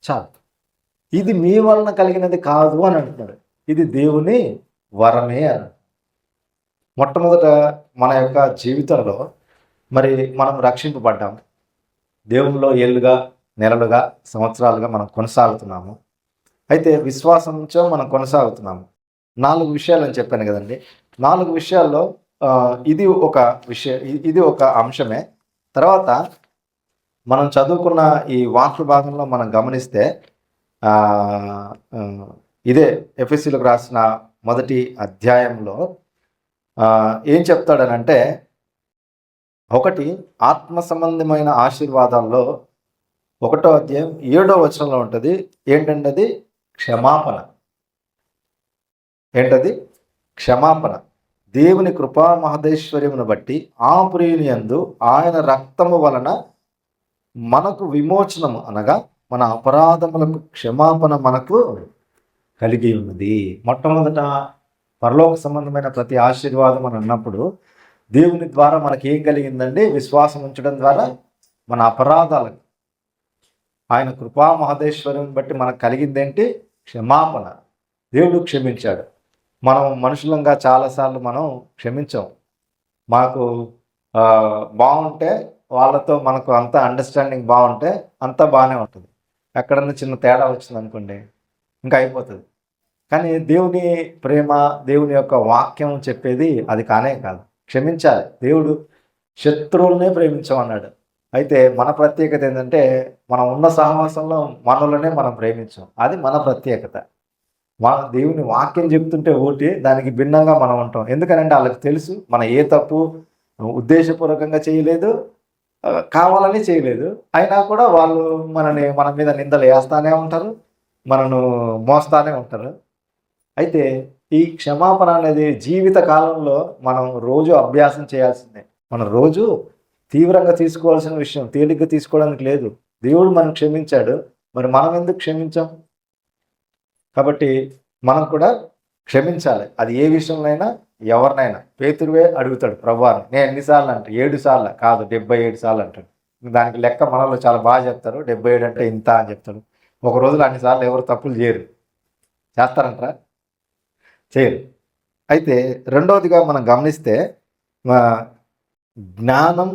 చాలు. ఇది మీ వలన కలిగినది కాదు అని అంటున్నాడు, ఇది దేవుని వరమే అని. మొట్టమొదట మన యొక్క జీవితంలో మరి మనం రక్షింపబడ్డాం, దేవునిలో ఏళ్ళుగా, నెలలుగా, సంవత్సరాలుగా మనం కొనసాగుతున్నాము. అయితే విశ్వాసంతో మనం కొనసాగుతున్నాము. 4 విషయాలు అని చెప్పాను కదండి. 4 విషయాల్లో ఇది ఒక అంశమే. తర్వాత మనం చదువుకున్న ఈ వాక్య భాగంలో మనం గమనిస్తే, ఇదే ఎఫెసీయులకు రాసిన 1వ అధ్యాయంలో ఏం చెప్తాడనంటే, 1 ఆత్మ సంబంధమైన ఆశీర్వాదాల్లో 1వ అధ్యాయం 7వ వచనంలో ఉంటుంది. ఏంటంటే అది క్షమాపణ. ఏంటది? క్షమాపణ. దేవుని కృపా మహదేశ్వర్యమును బట్టి ఆ ప్రియుని యందు ఆయన రక్తము వలన మనకు విమోచనము, అనగా మన అపరాధములకు క్షమాపణ మనకు కలిగి ఉన్నది. మొట్టమొదట పరలోక సంబంధమైన ప్రతి ఆశీర్వాదం అని అన్నప్పుడు దేవుని ద్వారా మనకి ఏం కలిగిందండి? విశ్వాసం ఉంచడం ద్వారా మన అపరాధాలకు ఆయన కృపా మహదేశ్వర్యం బట్టి మనకు కలిగిందేంటి? క్షమాపణ. దేవుడు క్షమించాడు. మనం మనుషులంగా చాలాసార్లు మనం క్షమించాం. మాకు బాగుంటే వాళ్ళతో మనకు అంతా అండర్స్టాండింగ్ బాగుంటే అంతా బాగానే ఉంటుంది. ఎక్కడన్నా చిన్న తేడా వచ్చింది అనుకోండి, ఇంకా అయిపోతుంది. కానీ దేవుని ప్రేమ, దేవుని యొక్క వాక్యం చెప్పేది అది కానే కాదు. క్షమించాలి. దేవుడు శత్రువులనే ప్రేమించమన్నాడు. అయితే మన ప్రత్యేకత ఏంటంటే, మనం ఉన్న సహవాసంలో మనలోనే మనం ప్రేమించాం. అది మన ప్రత్యేకత. మన దేవుని వాక్యం చెప్తుంటే ఒకటి, దానికి భిన్నంగా మనం ఉంటాం. ఎందుకనంటే వాళ్ళకి తెలుసు మనం ఏ తప్పు ఉద్దేశపూర్వకంగా చేయలేదు, కావాలని చేయలేదు. అయినా కూడా వాళ్ళు మన మీద నిందలు వేస్తానే ఉంటారు, మనను మోస్తానే ఉంటారు. అయితే ఈ క్షమాపణ అనేది జీవిత కాలంలో మనం రోజు అభ్యాసం చేయాల్సిందే. మనం రోజు తీవ్రంగా తీసుకోవాల్సిన విషయం, తేలిగ్గా తీసుకోవడానికి లేదు. దేవుడు మనం క్షమించాడు, మరి మనం ఎందుకు క్షమించాం? కాబట్టి మనం కూడా క్షమించాలి. అది ఏ విషయంలోనైనా, ఎవరినైనా. పేతురువే అడుగుతాడు ప్రభువాని, నేను ఎన్నిసార్లు అంటే 7 సార్లు కాదు 77 సార్లు అంటాడు. దానికి లెక్క మనలో చాలా బాగా చెప్తారు. 77 అంటే ఇంత అని చెప్తాడు. ఒక రోజులో అన్నిసార్లు ఎవరు తప్పులు చేయరు. చేస్తారంటారా? చేయరు. అయితే రెండవదిగా మనం గమనిస్తే జ్ఞానం,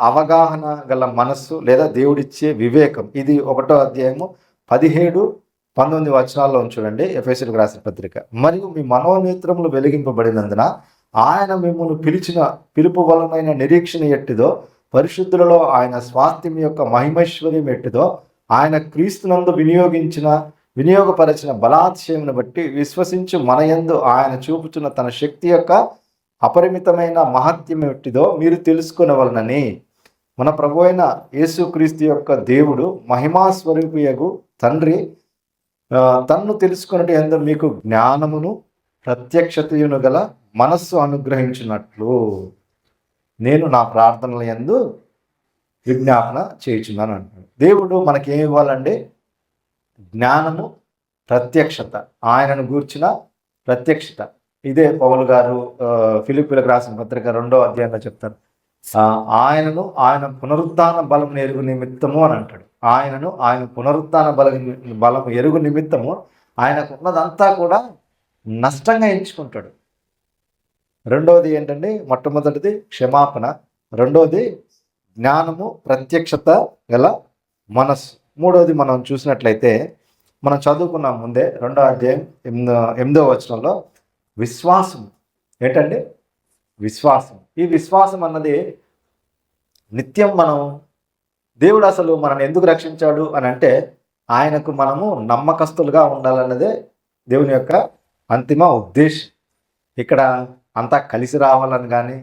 అవగాహన గల మనస్సు లేదా దేవుడిచ్చే వివేకం. ఇది 1వ అధ్యాయము 17-19 వచనాల్లో చూడండి, ఎఫెసీయులకు రాసిన పత్రిక. మరియు మీ మనోనేత్రములు వెలిగింపబడినందున ఆయన మిమ్మల్ని పిలిచిన పిలుపు వలనైన నిరీక్షణ ఎట్టిదో, పరిశుద్ధులలో ఆయన స్వాస్థ్యం యొక్క మహిమైశ్వర్యం ఎట్టిదో, ఆయన క్రీస్తునందు వినియోగపరచిన బలాతిశయమును బట్టి విశ్వసించు మన యందు ఆయన చూపుతున్న తన శక్తి యొక్క అపరిమితమైన మహత్యం ఎట్టిదో మీరు తెలుసుకొనవలనని. మన ప్రభు అయిన యేసుక్రీస్తు యొక్క దేవుడు మహిమా స్వరూపియగు తండ్రి తన్ను తెలుసుకున్నట్టు యందు మీకు జ్ఞానమును ప్రత్యక్షతయును గల మనస్సు అనుగ్రహించినట్లు నేను నా ప్రార్థనల యందు విజ్ఞాపన చేయుచున్నాను అంటాడు. దేవుడు మనకి ఏమి ఇవ్వాలండి? జ్ఞానము, ప్రత్యక్షత, ఆయనను గూర్చిన ప్రత్యక్షత. ఇదే పౌలు గారు ఫిలిప్పీలకు రాసిన పత్రిక 2వ అధ్యాయంలో చెప్తారు. ఆయన పునరుత్థాన బలం ఎరుగు నిమిత్తము అని అంటాడు. ఆయన పునరుత్థాన బలం ఎరుగు నిమిత్తము ఆయనకున్నదంతా కూడా నష్టంగా ఎంచుకుంటాడు. రెండవది ఏంటండి? మొట్టమొదటిది క్షమాపణ, రెండవది జ్ఞానము, ప్రత్యక్షత గల మనస్సు. మూడవది మనం చూసినట్లయితే మనం చదువుకున్నాం ముందే 2వ అధ్యాయం 8వ వచనంలో విశ్వాసం. ఏంటండి? విశ్వాసం. ఈ విశ్వాసం అన్నది నిత్యం దేవుడు అసలు మనల్ని ఎందుకు రక్షించాడు అని అంటే ఆయనకు మనము నమ్మకస్తులుగా ఉండాలన్నదే దేవుని యొక్క అంతిమ ఉద్దేశం. ఇక్కడ అంతా కలిసి రావాలని కానీ,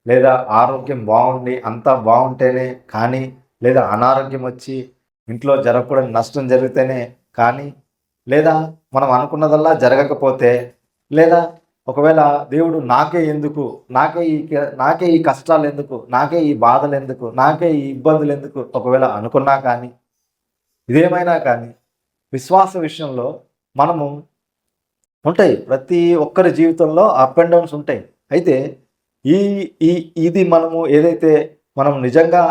లేదా ఆరోగ్యం బాగుండి అంతా బాగుంటేనే కానీ, లేదా అనారోగ్యం వచ్చి ఇంట్లో జరగకూడని నష్టం జరిగితేనే కానీ, లేదా మనం అనుకున్నదల్లా జరగకపోతే, లేదా ఒకవేళ దేవుడు నాకే ఈ కష్టాలు ఎందుకు, నాకే ఈ బాధలు ఎందుకు, నాకే ఈ ఇబ్బందులు ఎందుకు ఒకవేళ అనుకున్నా కానీ, ఇదేమైనా కానీ విశ్వాస విషయంలో మనము ఉంటాయి. ప్రతి ఒక్కరి జీవితంలో అప్ అండ్ డౌన్స్ ఉంటాయి. అయితే ఇది మనము ఏదైతే మనం నిజంగా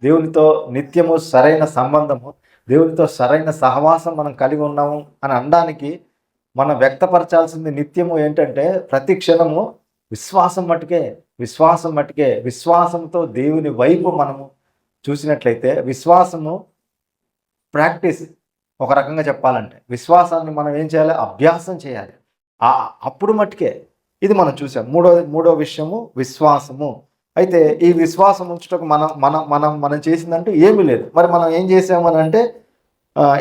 దేవునితో నిత్యము సరైన సంబంధము, దేవునితో సరైన సహవాసం మనం కలిగి ఉన్నాము అని అనడానికి మనం వ్యక్తపరచాల్సింది నిత్యము ఏంటంటే ప్రతి క్షణము విశ్వాసం మట్టుకే విశ్వాసంతో దేవుని వైపు మనము చూసినట్లయితే, విశ్వాసము ప్రాక్టీస్ ఒక రకంగా చెప్పాలంటే విశ్వాసాన్ని మనం ఏం చేయాలి? అభ్యాసం చేయాలి. అప్పుడు మట్టుకే ఇది మనం చూసాం. మూడో విషయము విశ్వాసము. అయితే ఈ విశ్వాసం ఉంచుటకు మనం చేసిందంటూ ఏమీ లేదు. మరి మనం ఏం చేసామని అంటే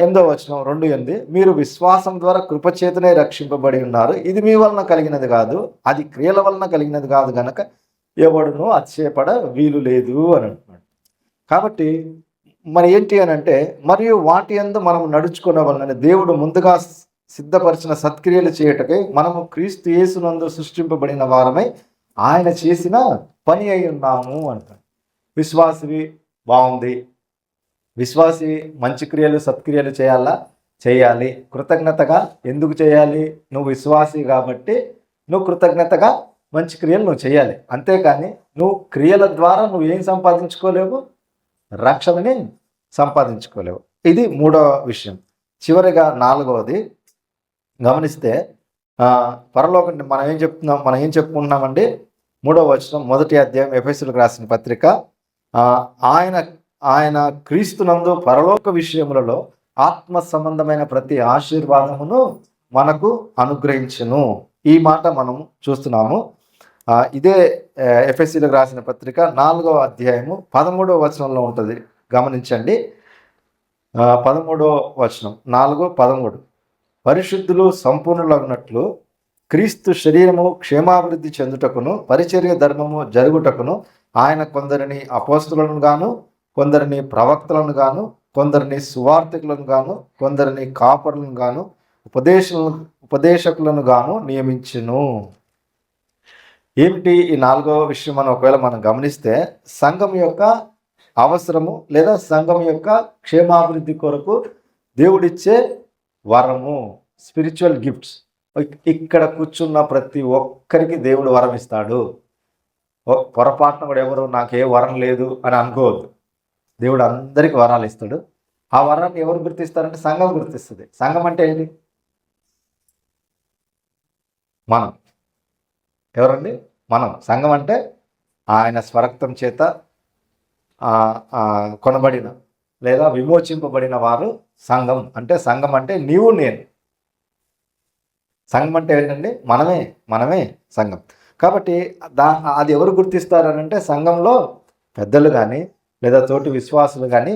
8వ వచనం 2:8, మీరు విశ్వాసం ద్వారా కృపచేతనే రక్షింపబడి ఉన్నారు, ఇది మీ వలన కలిగినది కాదు, అది క్రియల వలన కలిగినది కాదు గనక ఎవడును అతిశయపడ వీలు లేదు అని అంటున్నాడు. కాబట్టి మరి ఏంటి అని అంటే, మరియు వాటి యందు మనం నడుచుకున్న వలన దేవుడు ముందుగా సిద్ధపరిచిన సత్క్రియలు చేయటకై మనము క్రీస్తు యేసునందు సృష్టింపబడిన వారమై ఆయన చేసిన పని అయి ఉన్నాము అంటాడు. విశ్వాసివి బాగుంది, విశ్వాసి మంచి క్రియలు సత్క్రియలు చేయాలి. కృతజ్ఞతగా ఎందుకు చేయాలి? నువ్వు విశ్వాసి కాబట్టి నువ్వు కృతజ్ఞతగా మంచి క్రియలు నువ్వు చేయాలి. అంతేకాని నువ్వు క్రియల ద్వారా నువ్వు ఏం సంపాదించుకోలేవు? రక్షణని సంపాదించుకోలేవు. ఇది 3వ విషయం. చివరిగా 4వది గమనిస్తే పరలోకం మనం ఏం చెప్పుకుంటున్నామండి? 3వ వచనం 1వ అధ్యాయం ఎఫెసీయులకు రాసిన పత్రిక, ఆయన క్రీస్తునందు పరలోక విషయములలో ఆత్మ సంబంధమైన ప్రతి ఆశీర్వాదమును మనకు అనుగ్రహించును. ఈ మాట మనం చూస్తున్నాము. ఇదే ఎఫెసీయులకు రాసిన పత్రిక 4వ అధ్యాయము 13వ వచనంలో ఉంటుంది. గమనించండి. 13వ వచనం 4:13, పరిశుద్ధులు సంపూర్ణులగునట్లు క్రీస్తు శరీరము క్షేమాభివృద్ధి చెందుటకును పరిచర్య ధర్మము జరుగుటకును ఆయన కొందరిని అపోస్తలులను గాను, కొందరిని ప్రవక్తలను గాను, కొందరిని సువార్తికులను గాను, కొందరిని కాపరులను గాను, ఉపదేశకులను గాను నియమించును. ఏమిటి ఈ 4వ విషయం మనం ఒకవేళ మనం గమనిస్తే, సంఘం యొక్క అవసరము లేదా సంఘం యొక్క క్షేమాభివృద్ధి కొరకు దేవుడిచ్చే వరము, స్పిరిచువల్ గిఫ్ట్స్. ఇక్కడ కూర్చున్న ప్రతి ఒక్కరికి దేవుడు వరం ఇస్తాడు. పొరపాటున కూడా ఎవరు నాకు ఏ వరం లేదు అని అనుకోవద్దు. దేవుడు అందరికి వరాలు ఇస్తాడు. ఆ వరాన్ని ఎవరు గుర్తిస్తారంటే సంఘం గుర్తిస్తుంది. సంఘం అంటే ఏంటి? మనం. ఎవరండి? మనం. సంఘం అంటే ఆయన స్వరక్తం చేత కొనబడిన లేదా విమోచింపబడిన వారు సంఘం. అంటే సంఘం అంటే నీవు నేను. సంఘం అంటే ఏంటండి? మనమే సంఘం. కాబట్టి అది ఎవరు గుర్తిస్తారనంటే సంఘంలో పెద్దలు కానీ లేదా తోటి విశ్వాసులు కానీ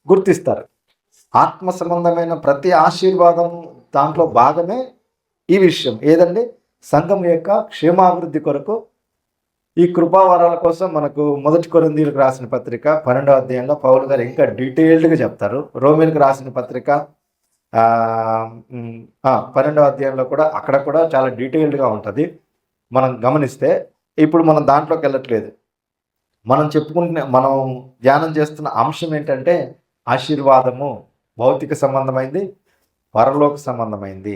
గుర్తిస్తారు. ఆత్మ సంబంధమైన ప్రతి ఆశీర్వాదం దాంట్లో భాగమే ఈ విషయం. ఏదండి? సంఘం యొక్క క్షేమాభివృద్ధి కొరకు ఈ కృపావరాల కోసం మనకు 1 కొరింథీయులకు రాసిన పత్రిక 12వ అధ్యాయంలో పౌలు గారు ఇంకా డీటెయిల్డ్గా చెప్తారు. రోమీయులకు రాసిన పత్రిక 12వ అధ్యాయంలో కూడా అక్కడ కూడా చాలా డీటెయిల్డ్గా ఉంటుంది. మనం గమనిస్తే ఇప్పుడు మనం దాంట్లోకి వెళ్ళట్లేదు. మనం ధ్యానం చేస్తున్న అంశం ఏంటంటే ఆశీర్వాదము భౌతిక సంబంధమైంది, పరలోక సంబంధమైంది.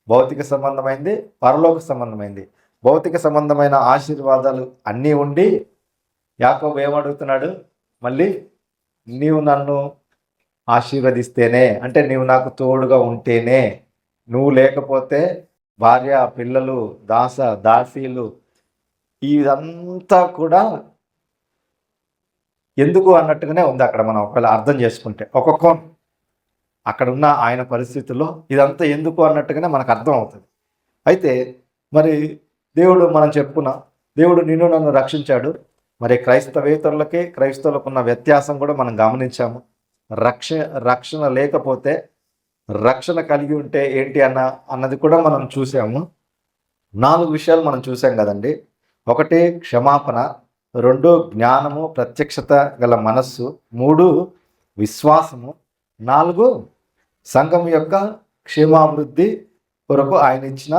భౌతిక సంబంధమైంది, పరలోక సంబంధమైంది. భౌతిక సంబంధమైన ఆశీర్వాదాలు అన్నీ ఉండి యాకోబు ఏమడుగుతున్నాడు? మళ్ళీ నీవు నన్ను ఆశీర్వదిస్తేనే, అంటే నీవు నాకు తోడుగా ఉంటేనే, నువ్వు లేకపోతే భార్య, పిల్లలు, దాసీలు ఇదంతా కూడా ఎందుకు అన్నట్టుగానే ఉంది అక్కడ. మనం ఒకవేళ అర్థం చేసుకుంటే ఒక్కొక్క అక్కడ ఉన్న ఆయన పరిస్థితుల్లో ఇదంతా ఎందుకు అన్నట్టుగానే మనకు అర్థం అవుతుంది. అయితే మరి దేవుడు మనం చెప్పుకున్నాం, దేవుడు నిన్ను నన్ను రక్షించాడు. మరి క్రైస్తవేతరులకి క్రైస్తవులకు ఉన్న వ్యత్యాసం కూడా మనం గమనించాము. రక్షణ లేకపోతే రక్షణ కలిగి ఉంటే ఏంటి అన్నది కూడా మనం చూసాము. 4 విషయాలు మనం చూసాం కదండి. 1 క్షమాపణ, 2 జ్ఞానము ప్రత్యక్షత గల మనస్సు, 3 విశ్వాసము, 4 సంఘం యొక్క క్షేమాభివృద్ధి కొరకు ఆయన ఇచ్చిన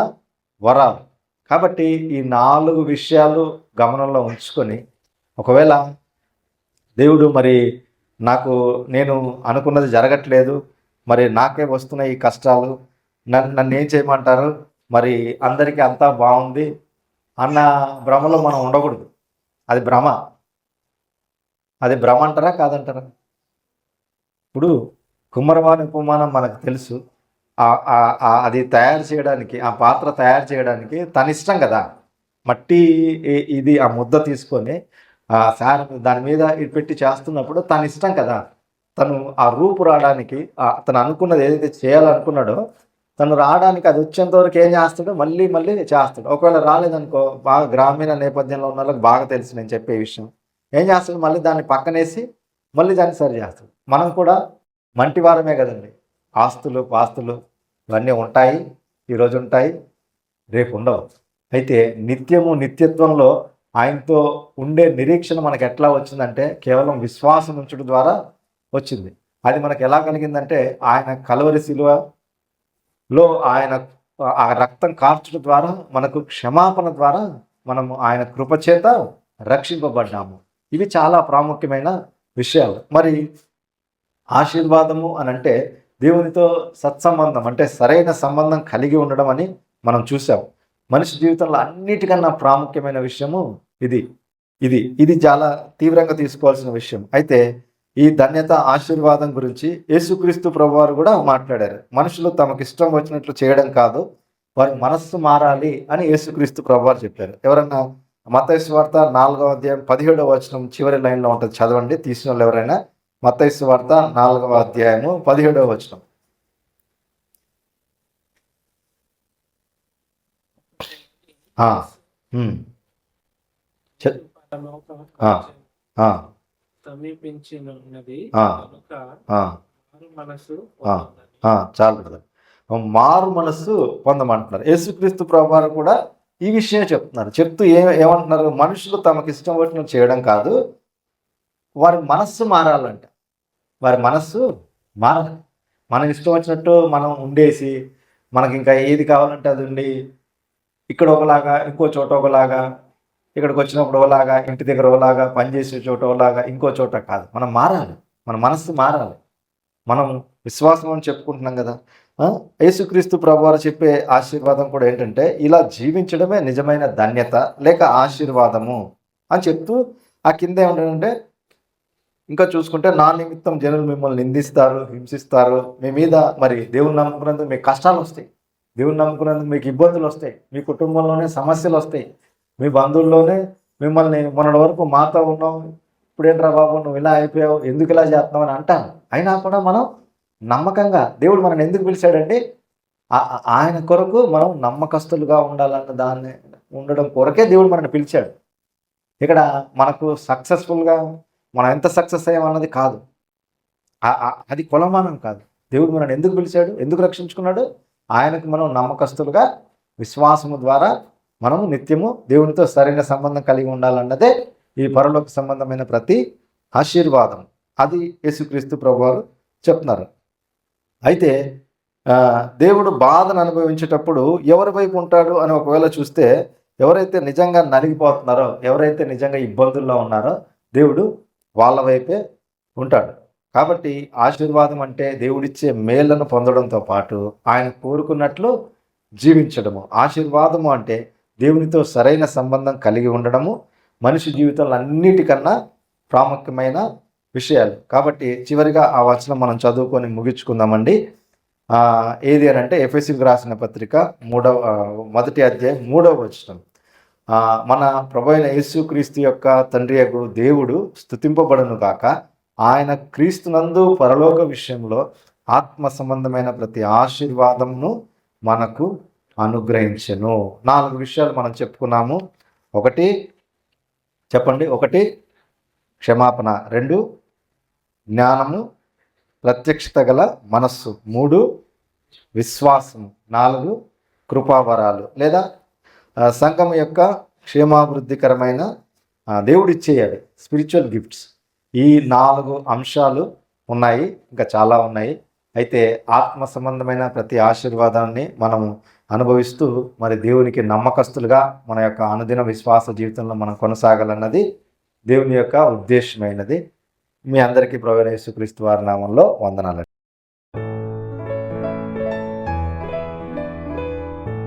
వరాలు. కాబట్టి ఈ 4 విషయాలు గమనంలో ఉంచుకొని ఒకవేళ దేవుడు మరి నేను అనుకున్నది జరగట్లేదు, మరి నాకే వస్తున్న ఈ కష్టాలు, నన్ను ఏం చేయమంటారు, మరి అందరికీ అంతా బాగుంది అన్న భ్రమలో మనం ఉండకూడదు. అది భ్రమ అంటారా కాదంటారా? ఇప్పుడు కుమ్మరవాణి ఉపమానం మనకు తెలుసు. అది తయారు చేయడానికి, ఆ పాత్ర తయారు చేయడానికి తన ఇష్టం కదా. మట్టి ఇది ఆ ముద్ద తీసుకొని దాని మీద పెట్టి చేస్తున్నప్పుడు తన ఇష్టం కదా. తను ఆ రూపు రావడానికి, తను అనుకున్నది ఏదైతే చేయాలనుకున్నాడో తను రావడానికి అది వచ్చేంత వరకు ఏం చేస్తాడో మళ్ళీ చేస్తాడు. ఒకవేళ రాలేదనుకో, బాగా గ్రామీణ నేపథ్యంలో ఉన్న వాళ్ళకి బాగా తెలుసు నేను చెప్పే విషయం, ఏం చేస్తాడు? మళ్ళీ దాన్ని పక్కనేసి మళ్ళీ దాన్ని సరి చేస్తాడు. మనం కూడా మంటివారమే కదండి. ఆస్తులు పాస్తులు ఇవన్నీ ఉంటాయి, ఈరోజు ఉంటాయి, రేపు ఉండవు. అయితే నిత్యత్వంలో ఆయనతో ఉండే నిరీక్షణ మనకు ఎట్లా వచ్చిందంటే కేవలం విశ్వాసం ఉంచడం ద్వారా వచ్చింది. అది మనకు ఎలా కలిగిందంటే ఆయన కలువరి శిలువలో ఆయన ఆ రక్తం కార్చడం ద్వారా, మనకు క్షమాపణ ద్వారా మనము ఆయన కృపచేత రక్షింపబడ్డాము. ఇవి చాలా ప్రాముఖ్యమైన విషయాలు. మరి ఆశీర్వాదము అంటే దేవునితో సత్సంబంధం, అంటే సరైన సంబంధం కలిగి ఉండడం అని మనం చూసాం. మనిషి జీవితంలో అన్నిటికన్నా ప్రాముఖ్యమైన విషయము ఇది చాలా తీవ్రంగా తీసుకోవాల్సిన విషయం. అయితే ఈ ధన్యత ఆశీర్వాదం గురించి యేసుక్రీస్తు ప్రభువారు కూడా మాట్లాడారు. మనుషులు తమకు ఇష్టం వచ్చినట్లు చేయడం కాదు, వారి మనస్సు మారాలి అని యేసుక్రీస్తు ప్రభువారు చెప్పారు. ఎవరన్నా మత్తయి సువార్త 4వ అధ్యాయం 17వ వచనం చివరి లైన్లో ఉంటుంది, చదవండి తీసిన వాళ్ళు ఎవరైనా. మత్తయి సువార్త 4వ అధ్యాయము 17వ వచనం. సమీపించినది చాలు కదా, మారు మనస్సు పొందమంటున్నారు. యేసుక్రీస్తు ప్రభువారు కూడా ఈ విషయం చెప్తున్నారు. చెప్తూ ఏమంటున్నారు? మనుషులు తమకు ఇష్టం వచ్చినట్టు చేయడం కాదు, వారి మనస్సు మారాలంట. వారి మనస్సు మారాలి. మనం ఇష్టం వచ్చినట్టు మనం ఉండేసి మనకి ఇంకా ఏది కావాలంటే అది ఉండి ఇక్కడ ఒకలాగా, ఇంకో చోట ఒకలాగా, ఇక్కడికి వచ్చినప్పుడు ఒకలాగా, ఇంటి దగ్గర ఒకలాగా, పనిచేసే చోట ఒకలాగా, ఇంకో చోట కాదు. మనం మారాలి, మన మనస్సు మారాలి. మనం విశ్వాసం అని చెప్పుకుంటున్నాం కదా. యేసుక్రీస్తు ప్రభువారు చెప్పే ఆశీర్వాదం కూడా ఏంటంటే, ఇలా జీవించడమే నిజమైన ధన్యత లేక ఆశీర్వాదము అని చెప్తూ ఆ కింద ఏమంటాడంటే, ఇంకా చూసుకుంటే నా నిమిత్తం జనులు మిమ్మల్ని నిందిస్తారు, హింసిస్తారు, మీ మీద మరి దేవుని నమ్ముకున్నందుకు మీకు కష్టాలు వస్తాయి, దేవుని నమ్ముకున్నందుకు మీకు ఇబ్బందులు వస్తాయి, మీ కుటుంబంలోనే సమస్యలు వస్తాయి, మీ బంధువుల్లోనే మిమ్మల్ని మొన్నటి వరకు మాతో ఉన్నావు, ఇప్పుడేంట్రా బాబు నువ్వు ఇలా అయిపోయావు, ఎందుకు ఇలా చేస్తున్నావు అని అంటాను. అయినా కూడా మనం నమ్మకంగా, దేవుడు మనల్ని ఎందుకు పిలిచాడంటే ఆయన కొరకు మనం నమ్మకస్తులుగా ఉండాలన్న దాన్ని ఉండడం కొరకే దేవుడు మనల్ని పిలిచాడు. ఇక్కడ మనకు సక్సెస్ఫుల్గా మనం ఎంత సక్సెస్ అయ్యామన్నది కాదు, అది కొలమానం కాదు. దేవుడు మనల్ని ఎందుకు పిలిచాడు, ఎందుకు రక్షించుకున్నాడు? ఆయనకు మనం నమ్మకస్తులుగా విశ్వాసము ద్వారా మనం నిత్యము దేవునితో సరైన సంబంధం కలిగి ఉండాలన్నదే ఈ పరలోక సంబంధమైన ప్రతి ఆశీర్వాదం. అది యేసుక్రీస్తు ప్రభువారు చెప్తున్నారు. అయితే దేవుడు బాధను అనుభవించేటప్పుడు ఎవరి వైపు ఉంటాడు అని ఒకవేళ చూస్తే, ఎవరైతే నిజంగా నలిగిపోతున్నారో, ఎవరైతే నిజంగా ఇబ్బందుల్లో ఉన్నారో దేవుడు వాళ్ళ వైపే ఉంటాడు. కాబట్టి ఆశీర్వాదం అంటే దేవుడిచ్చే మేళ్లను పొందడంతో పాటు ఆయన కోరుకున్నట్లు జీవించడము. ఆశీర్వాదము అంటే దేవునితో సరైన సంబంధం కలిగి ఉండడము, మనిషి జీవితంలో అన్నిటికన్నా ప్రాముఖ్యమైన విషయాలు. కాబట్టి చివరిగా ఆ వచనం మనం చదువుకొని ముగించుకుందామండి. ఏది అని అంటే ఎఫెసీయులకు రాసిన పత్రిక 1వ అధ్యాయం 3వ వచనం. మన ప్రభువైన యేసుక్రీస్తు యొక్క తండ్రి యగు దేవుడు స్తుతింపబడును గాక, ఆయన క్రీస్తునందు పరలోక విషయంలో ఆత్మ సంబంధమైన ప్రతి ఆశీర్వాదమును మనకు అనుగ్రహించెను. 4 విషయాలు మనం చెప్పుకున్నాము. ఒకటి క్షమాపణ, 2 జ్ఞానము, ప్రత్యక్షత గల మనస్సు, 3 విశ్వాసము, 4 కృపావరాలు లేదా సంఘం యొక్క క్షేమాభివృద్ధికరమైన దేవుడిచ్చేయాలి స్పిరిచువల్ గిఫ్ట్స్. ఈ 4 అంశాలు ఉన్నాయి, ఇంకా చాలా ఉన్నాయి. అయితే ఆత్మ సంబంధమైన ప్రతి ఆశీర్వాదాన్ని మనము అనుభవిస్తూ మరి దేవునికి నమ్మకస్తులుగా మన యొక్క అనుదిన విశ్వాస జీవితంలో మనం కొనసాగాలన్నది దేవుని యొక్క ఉద్దేశమైనది. మీ అందరికీ ప్రభువైన యేసుక్రీస్తు వారి నామంలో వందనాలండి.